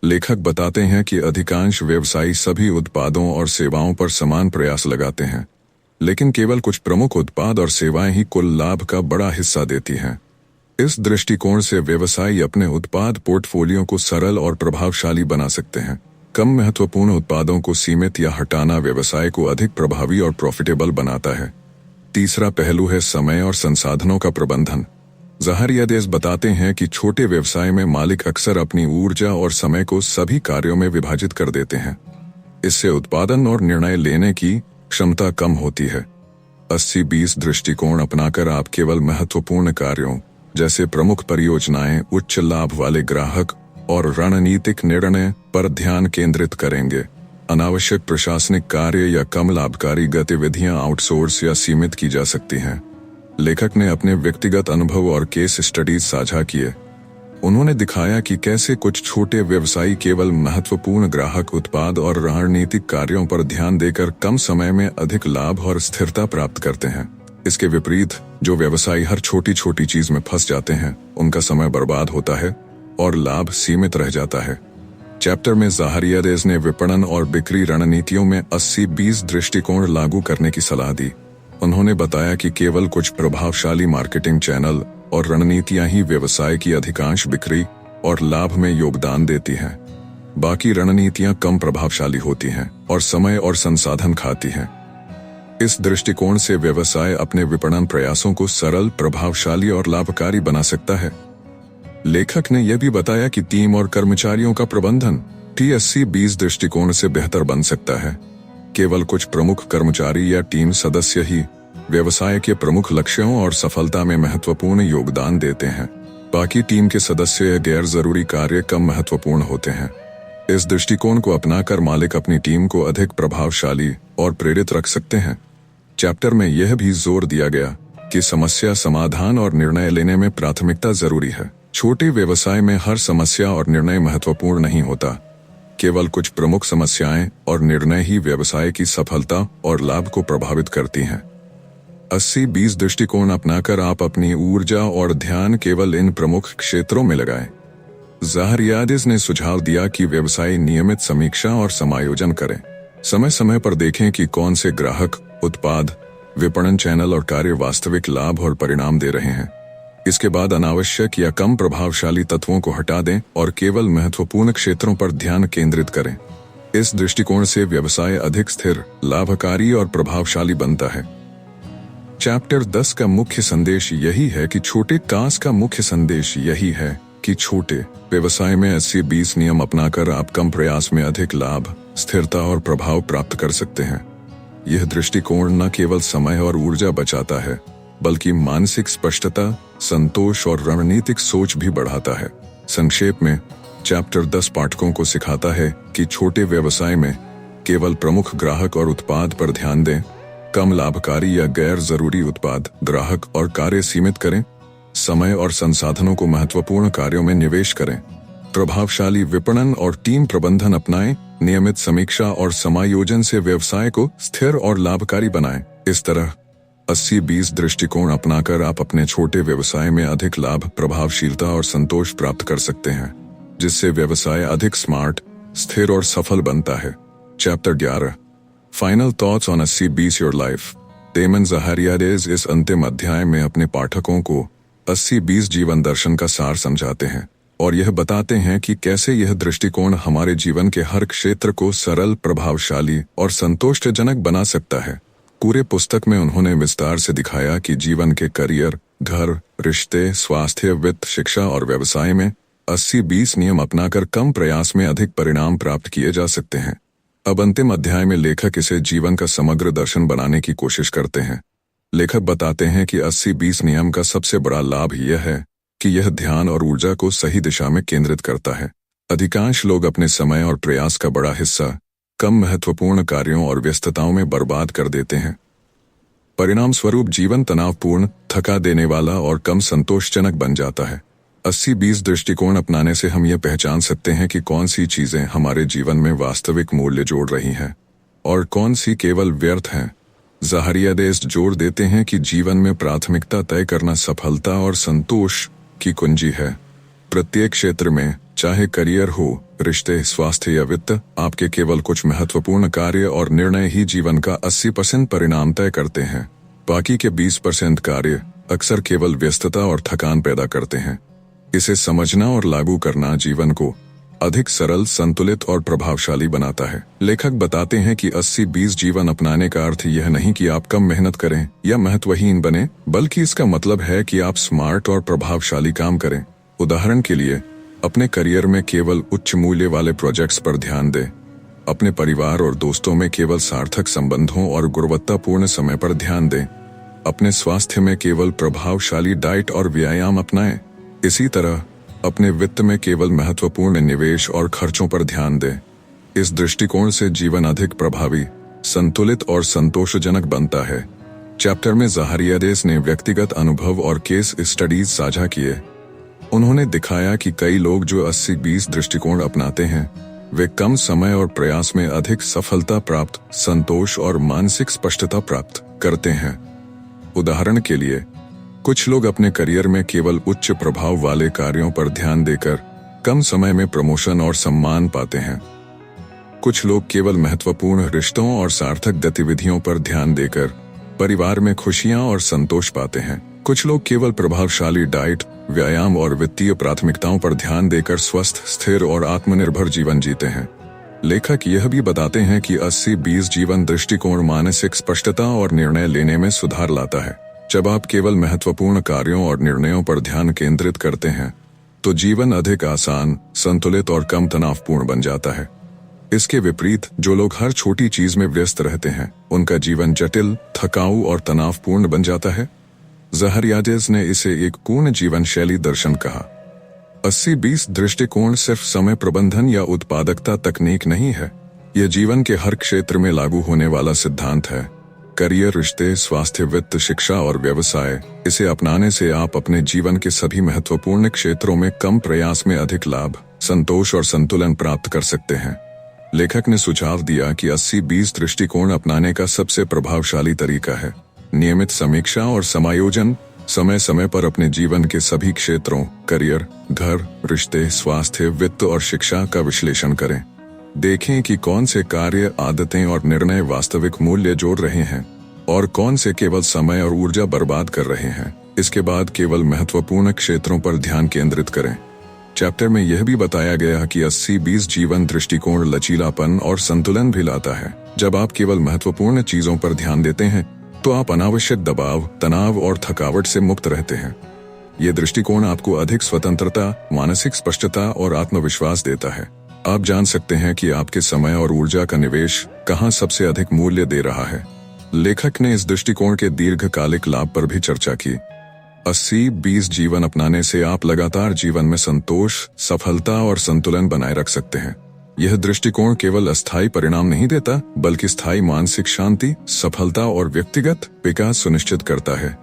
लेखक बताते हैं कि अधिकांश व्यवसायी सभी उत्पादों और सेवाओं पर समान प्रयास लगाते हैं, लेकिन केवल कुछ प्रमुख उत्पाद और सेवाएं ही कुल लाभ का बड़ा हिस्सा देती हैं। इस दृष्टिकोण से व्यवसायी अपने उत्पाद पोर्टफोलियो को सरल और प्रभावशाली बना सकते हैं। कम महत्वपूर्ण उत्पादों को सीमित या हटाना व्यवसाय को अधिक प्रभावी और प्रॉफिटेबल बनाता है। तीसरा पहलू है समय और संसाधनों का प्रबंधन। ज़ाहरियादेस बताते हैं कि छोटे व्यवसाय में मालिक अक्सर अपनी ऊर्जा और समय को सभी कार्यों में विभाजित कर देते हैं। इससे उत्पादन और निर्णय लेने की क्षमता कम होती है। 80-20 दृष्टिकोण अपनाकर आप केवल महत्वपूर्ण कार्यों जैसे प्रमुख परियोजनाएं, उच्च लाभ वाले ग्राहक और रणनीतिक निर्णय पर ध्यान केंद्रित करेंगे। अनावश्यक प्रशासनिक कार्य या कम लाभकारी गतिविधियां आउटसोर्स या सीमित की जा सकती हैं। लेखक ने अपने व्यक्तिगत अनुभव और केस स्टडीज साझा किए। उन्होंने दिखाया कि कैसे कुछ छोटे व्यवसायी केवल महत्वपूर्ण ग्राहक, उत्पाद और रणनीतिक कार्यों पर ध्यान देकर कम समय में अधिक लाभ और स्थिरता प्राप्त करते हैं। इसके विपरीत, जो व्यवसायी हर छोटी छोटी चीज में फंस जाते हैं, उनका समय बर्बाद होता है और लाभ सीमित रह जाता है। चैप्टर में ज़ाहरियादेस ने विपणन और बिक्री रणनीतियों में 80-20 दृष्टिकोण लागू करने की सलाह दी। उन्होंने बताया कि केवल कुछ प्रभावशाली मार्केटिंग चैनल और रणनीतियां ही व्यवसाय की अधिकांश बिक्री और लाभ में योगदान देती हैं। बाकी रणनीतियां कम प्रभावशाली होती हैं और समय और संसाधन खाती हैं। इस दृष्टिकोण से व्यवसाय अपने विपणन प्रयासों को सरल, प्रभावशाली और लाभकारी बना सकता है। लेखक ने यह भी बताया कि टीम और कर्मचारियों का प्रबंधन 80-20 दृष्टिकोण से बेहतर बन सकता है। केवल कुछ प्रमुख कर्मचारी या टीम सदस्य ही व्यवसाय के प्रमुख लक्ष्यों और सफलता में महत्वपूर्ण योगदान देते हैं। बाकी टीम के सदस्य या गैर जरूरी कार्य कम महत्वपूर्ण होते हैं। इस दृष्टिकोण को अपनाकर मालिक अपनी टीम को अधिक प्रभावशाली और प्रेरित रख सकते हैं। चैप्टर में यह भी जोर दिया गया कि समस्या समाधान और निर्णय लेने में प्राथमिकता जरूरी है। छोटे व्यवसाय में हर समस्या और निर्णय महत्वपूर्ण नहीं होता। केवल कुछ प्रमुख समस्याएं और निर्णय ही व्यवसाय की सफलता और लाभ को प्रभावित करती हैं। 80-20 दृष्टिकोण अपनाकर आप अपनी ऊर्जा और ध्यान केवल इन प्रमुख क्षेत्रों में लगाएं। ज़ाहरियादेस ने सुझाव दिया कि व्यवसायी नियमित समीक्षा और समायोजन करें। समय समय पर देखें कि कौन से ग्राहक, उत्पाद, विपणन चैनल और कार्य वास्तविक लाभ और परिणाम दे रहे हैं। इसके बाद अनावश्यक या कम प्रभावशाली तत्वों को हटा दें और केवल महत्वपूर्ण क्षेत्रों पर ध्यान केंद्रित करें। इस दृष्टिकोण से व्यवसाय अधिक स्थिर, लाभकारी और प्रभावशाली बनता है। चैप्टर 10 का मुख्य संदेश यही है कि छोटे व्यवसाय में 80-20 नियम अपनाकर आप कम प्रयास में अधिक लाभ, स्थिरता और प्रभाव प्राप्त कर सकते हैं। यह दृष्टिकोण न केवल समय और ऊर्जा बचाता है, बल्कि मानसिक स्पष्टता, संतोष और रणनीतिक सोच भी बढ़ाता है। संक्षेप में, चैप्टर 10 पाठकों को सिखाता है कि छोटे व्यवसाय में केवल प्रमुख ग्राहक और उत्पाद पर ध्यान दें, कम लाभकारी या गैर जरूरी उत्पाद, ग्राहक और कार्य सीमित करें, समय और संसाधनों को महत्वपूर्ण कार्यों में निवेश करें, प्रभावशाली विपणन और टीम प्रबंधन अपनाएं, नियमित समीक्षा और समायोजन से व्यवसाय को स्थिर और लाभकारी बनाएं। इस तरह 80-20 दृष्टिकोण अपनाकर आप अपने छोटे व्यवसाय में अधिक लाभ, प्रभावशीलता और संतोष प्राप्त कर सकते हैं, जिससे व्यवसाय अधिक स्मार्ट, स्थिर और सफल बनता है। Chapter 11 final thoughts on 80-20 your life. Damon Zahariades इस अंतिम अध्याय में अपने पाठकों को 80-20 जीवन दर्शन का सार समझाते हैं और यह बताते हैं कि कैसे यह दृष्टिकोण हमारे जीवन के हर क्षेत्र को सरल, प्रभावशाली और संतोषजनक बना सकता है। पूरे पुस्तक में उन्होंने विस्तार से दिखाया कि जीवन के करियर, घर, रिश्ते, स्वास्थ्य, वित्त, शिक्षा और व्यवसाय में 80-20 नियम अपनाकर कम प्रयास में अधिक परिणाम प्राप्त किए जा सकते हैं। अब अंतिम अध्याय में लेखक इसे जीवन का समग्र दर्शन बनाने की कोशिश करते हैं। लेखक बताते हैं कि 80-20 नियम का सबसे बड़ा लाभ यह है कि यह ध्यान और ऊर्जा को सही दिशा में केंद्रित करता है। अधिकांश लोग अपने समय और प्रयास का बड़ा हिस्सा कम महत्वपूर्ण कार्यों और व्यस्तताओं में बर्बाद कर देते हैं। परिणाम स्वरूप जीवन तनावपूर्ण, थका देने वाला और कम संतोषजनक बन जाता है। 80-20 दृष्टिकोण अपनाने से हम यह पहचान सकते हैं कि कौन सी चीजें हमारे जीवन में वास्तविक मूल्य जोड़ रही हैं और कौन सी केवल व्यर्थ हैं। ज़ाहरियादेस जोड़ देते हैं कि जीवन में प्राथमिकता तय करना सफलता और संतोष की कुंजी है। प्रत्येक क्षेत्र में, चाहे करियर हो, रिश्ते, स्वास्थ्य या वित्त, आपके केवल कुछ महत्वपूर्ण कार्य और निर्णय ही जीवन का 80% परिणाम तय करते हैं। बाकी के 20% कार्य अक्सर केवल व्यस्तता और थकान पैदा करते हैं। इसे समझना और लागू करना जीवन को अधिक सरल, संतुलित और प्रभावशाली बनाता है। लेखक बताते हैं कि 80-20 जीवन अपनाने का अर्थ यह नहीं कि आप कम मेहनत करें या महत्वहीन बने, बल्कि इसका मतलब है कि आप स्मार्ट और प्रभावशाली काम करें। उदाहरण के लिए, अपने करियर में केवल उच्च मूल्य वाले प्रोजेक्ट्स पर ध्यान दें। अपने परिवार और दोस्तों में केवल सार्थक संबंधों और गुणवत्तापूर्ण समय पर ध्यान दें। अपने स्वास्थ्य में केवल प्रभावशाली डाइट और व्यायाम अपनाएं। इसी तरह अपने वित्त में केवल महत्वपूर्ण निवेश और खर्चों पर ध्यान दें। इस दृष्टिकोण से जीवन अधिक प्रभावी, संतुलित और संतोषजनक बनता है। चैप्टर में ज़ाहरियादेस ने व्यक्तिगत अनुभव और केस स्टडीज साझा किए। उन्होंने दिखाया कि कई लोग जो 80-20 दृष्टिकोण अपनाते हैं, वे कम समय और प्रयास में अधिक सफलता प्राप्त, संतोष और मानसिक स्पष्टता प्राप्त करते हैं। उदाहरण के लिए, कुछ लोग अपने करियर में केवल उच्च प्रभाव वाले कार्यों पर ध्यान देकर कम समय में प्रमोशन और सम्मान पाते हैं। कुछ लोग केवल महत्वपूर्ण रिश्तों और सार्थक गतिविधियों पर ध्यान देकर परिवार में खुशियां और संतोष पाते हैं। कुछ लोग केवल प्रभावशाली डाइट, व्यायाम और वित्तीय प्राथमिकताओं पर ध्यान देकर स्वस्थ, स्थिर और आत्मनिर्भर जीवन जीते हैं। लेखक यह भी बताते हैं कि 80-20 जीवन दृष्टिकोण मानसिक स्पष्टता और निर्णय लेने में सुधार लाता है। जब आप केवल महत्वपूर्ण कार्यों और निर्णयों पर ध्यान केंद्रित करते हैं, तो जीवन अधिक आसान, संतुलित और कम तनावपूर्ण बन जाता है। इसके विपरीत, जो लोग हर छोटी चीज में व्यस्त रहते हैं, उनका जीवन जटिल, थकाऊ और तनावपूर्ण बन जाता है। ज़ाहरियादेस ने इसे एक पूर्ण जीवन शैली दर्शन कहा। 80-20 दृष्टिकोण सिर्फ समय प्रबंधन या उत्पादकता तकनीक नहीं है, यह जीवन के हर क्षेत्र में लागू होने वाला सिद्धांत है। करियर, रिश्ते, स्वास्थ्य, वित्त, शिक्षा और व्यवसाय, इसे अपनाने से आप अपने जीवन के सभी महत्वपूर्ण क्षेत्रों में कम प्रयास में अधिक लाभ, संतोष और संतुलन प्राप्त कर सकते हैं। लेखक ने सुझाव दिया कि 80-20 दृष्टिकोण अपनाने का सबसे प्रभावशाली तरीका है नियमित समीक्षा और समायोजन। समय समय पर अपने जीवन के सभी क्षेत्रों, करियर, घर, रिश्ते, स्वास्थ्य, वित्त और शिक्षा का विश्लेषण करें। देखें कि कौन से कार्य, आदतें और निर्णय वास्तविक मूल्य जोड़ रहे हैं और कौन से केवल समय और ऊर्जा बर्बाद कर रहे हैं। इसके बाद केवल महत्वपूर्ण क्षेत्रों पर ध्यान केंद्रित करें। चैप्टर में यह भी बताया गया कि 80-20 जीवन दृष्टिकोण लचीलापन और संतुलन भी लाता है। जब आप केवल महत्वपूर्ण चीजों पर ध्यान देते हैं, तो आप अनावश्यक दबाव, तनाव और थकावट से मुक्त रहते हैं। ये दृष्टिकोण आपको अधिक स्वतंत्रता, मानसिक स्पष्टता और आत्मविश्वास देता है। आप जान सकते हैं कि आपके समय और ऊर्जा का निवेश कहाँ सबसे अधिक मूल्य दे रहा है। लेखक ने इस दृष्टिकोण के दीर्घकालिक लाभ पर भी चर्चा की। 80-20 जीवन अपनाने से आप लगातार जीवन में संतोष, सफलता और संतुलन बनाए रख सकते हैं। यह दृष्टिकोण केवल अस्थायी परिणाम नहीं देता, बल्कि स्थायी मानसिक शांति, सफलता और व्यक्तिगत विकास सुनिश्चित करता है।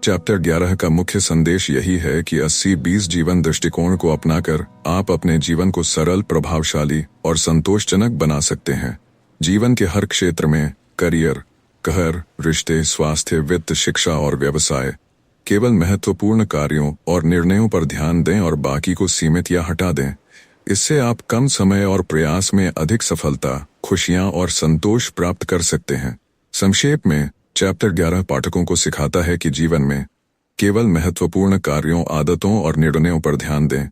चैप्टर 11 का मुख्य संदेश यही है कि 80-20 जीवन दृष्टिकोण को अपनाकर आप अपने जीवन को सरल, प्रभावशाली और संतोषजनक बना सकते हैं। जीवन के हर क्षेत्र में, करियर, घर, रिश्ते, स्वास्थ्य, वित्त, शिक्षा और व्यवसाय, केवल महत्वपूर्ण कार्यों और निर्णयों पर ध्यान दें और बाकी को सीमित या हटा दें। इससे आप कम समय और प्रयास में अधिक सफलता, खुशियां और संतोष प्राप्त कर सकते हैं। संक्षेप में, चैप्टर 11 पाठकों को सिखाता है कि जीवन में केवल महत्वपूर्ण कार्यों, आदतों और निर्णयों पर ध्यान दें।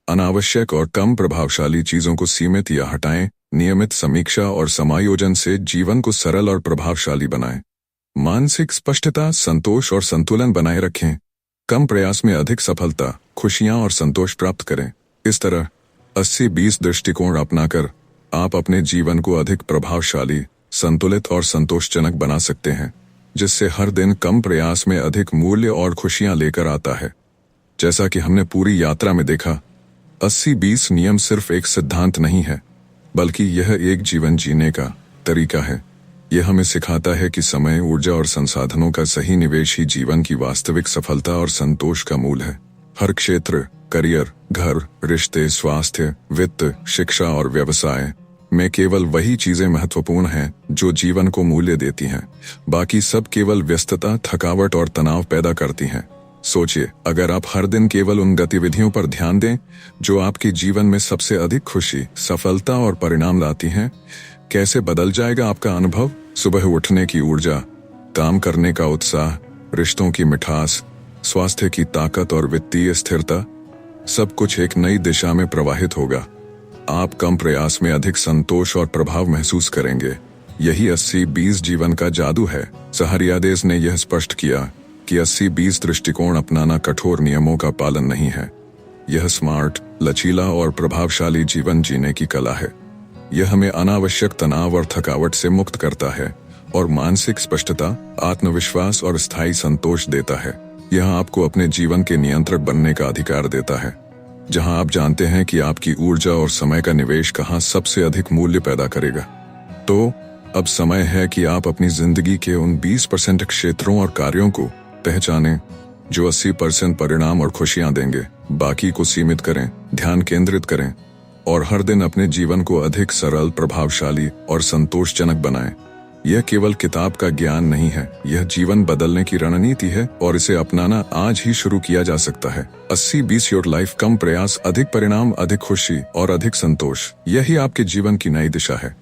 अनावश्यक और कम प्रभावशाली चीजों को सीमित या हटाएं। नियमित समीक्षा और समायोजन से जीवन को सरल और प्रभावशाली बनाएं। मानसिक स्पष्टता, संतोष और संतुलन बनाए रखें। कम प्रयास में अधिक सफलता, खुशियां और संतोष प्राप्त करें। इस तरह 80-20 दृष्टिकोण अपनाकर आप अपने जीवन को अधिक प्रभावशाली, संतुलित और संतोषजनक बना सकते हैं, जिससे हर दिन कम प्रयास में अधिक मूल्य और खुशियां लेकर आता है। जैसा कि हमने पूरी यात्रा में देखा, 80-20 नियम सिर्फ एक सिद्धांत नहीं है, बल्कि यह एक जीवन जीने का तरीका है। यह हमें सिखाता है कि समय, ऊर्जा और संसाधनों का सही निवेश ही जीवन की वास्तविक सफलता और संतोष का मूल है। हर क्षेत्र, करियर, घर, रिश्ते, स्वास्थ्य, वित्त, शिक्षा और व्यवसाय में केवल वही चीजें महत्वपूर्ण हैं जो जीवन को मूल्य देती हैं। बाकी सब केवल व्यस्तता, थकावट और तनाव पैदा करती हैं। सोचिए, अगर आप हर दिन केवल उन गतिविधियों पर ध्यान दें जो आपके जीवन में सबसे अधिक खुशी, सफलता और परिणाम लाती हैं, कैसे बदल जाएगा आपका अनुभव। सुबह उठने की ऊर्जा, काम करने का उत्साह, रिश्तों की मिठास, स्वास्थ्य की ताकत और वित्तीय स्थिरता, सब कुछ एक नई दिशा में प्रवाहित होगा। आप कम प्रयास में अधिक संतोष और प्रभाव महसूस करेंगे। यही 80-20 जीवन का जादू है। सहरियादेस ने यह स्पष्ट किया कि 80-20 दृष्टिकोण अपनाना कठोर नियमों का पालन नहीं है। यह स्मार्ट, लचीला और प्रभावशाली जीवन जीने की कला है। यह हमें अनावश्यक तनाव और थकावट से मुक्त करता है और मानसिक स्पष्टता, आत्मविश्वास और स्थायी संतोष देता है। यह आपको अपने जीवन के नियंत्रक बनने का अधिकार देता है, जहां आप जानते हैं कि आपकी ऊर्जा और समय का निवेश कहां सबसे अधिक मूल्य पैदा करेगा। तो अब समय है कि आप अपनी जिंदगी के उन 20% क्षेत्रों और कार्यों को पहचानें जो 80% परिणाम और खुशियां देंगे। बाकी को सीमित करें, ध्यान केंद्रित करें और हर दिन अपने जीवन को अधिक सरल, प्रभावशाली और संतोषजनक बनाएं। यह केवल किताब का ज्ञान नहीं है, यह जीवन बदलने की रणनीति है और इसे अपनाना आज ही शुरू किया जा सकता है। 80-20 योर लाइफ, कम प्रयास, अधिक परिणाम, अधिक खुशी और अधिक संतोष, यही आपके जीवन की नई दिशा है।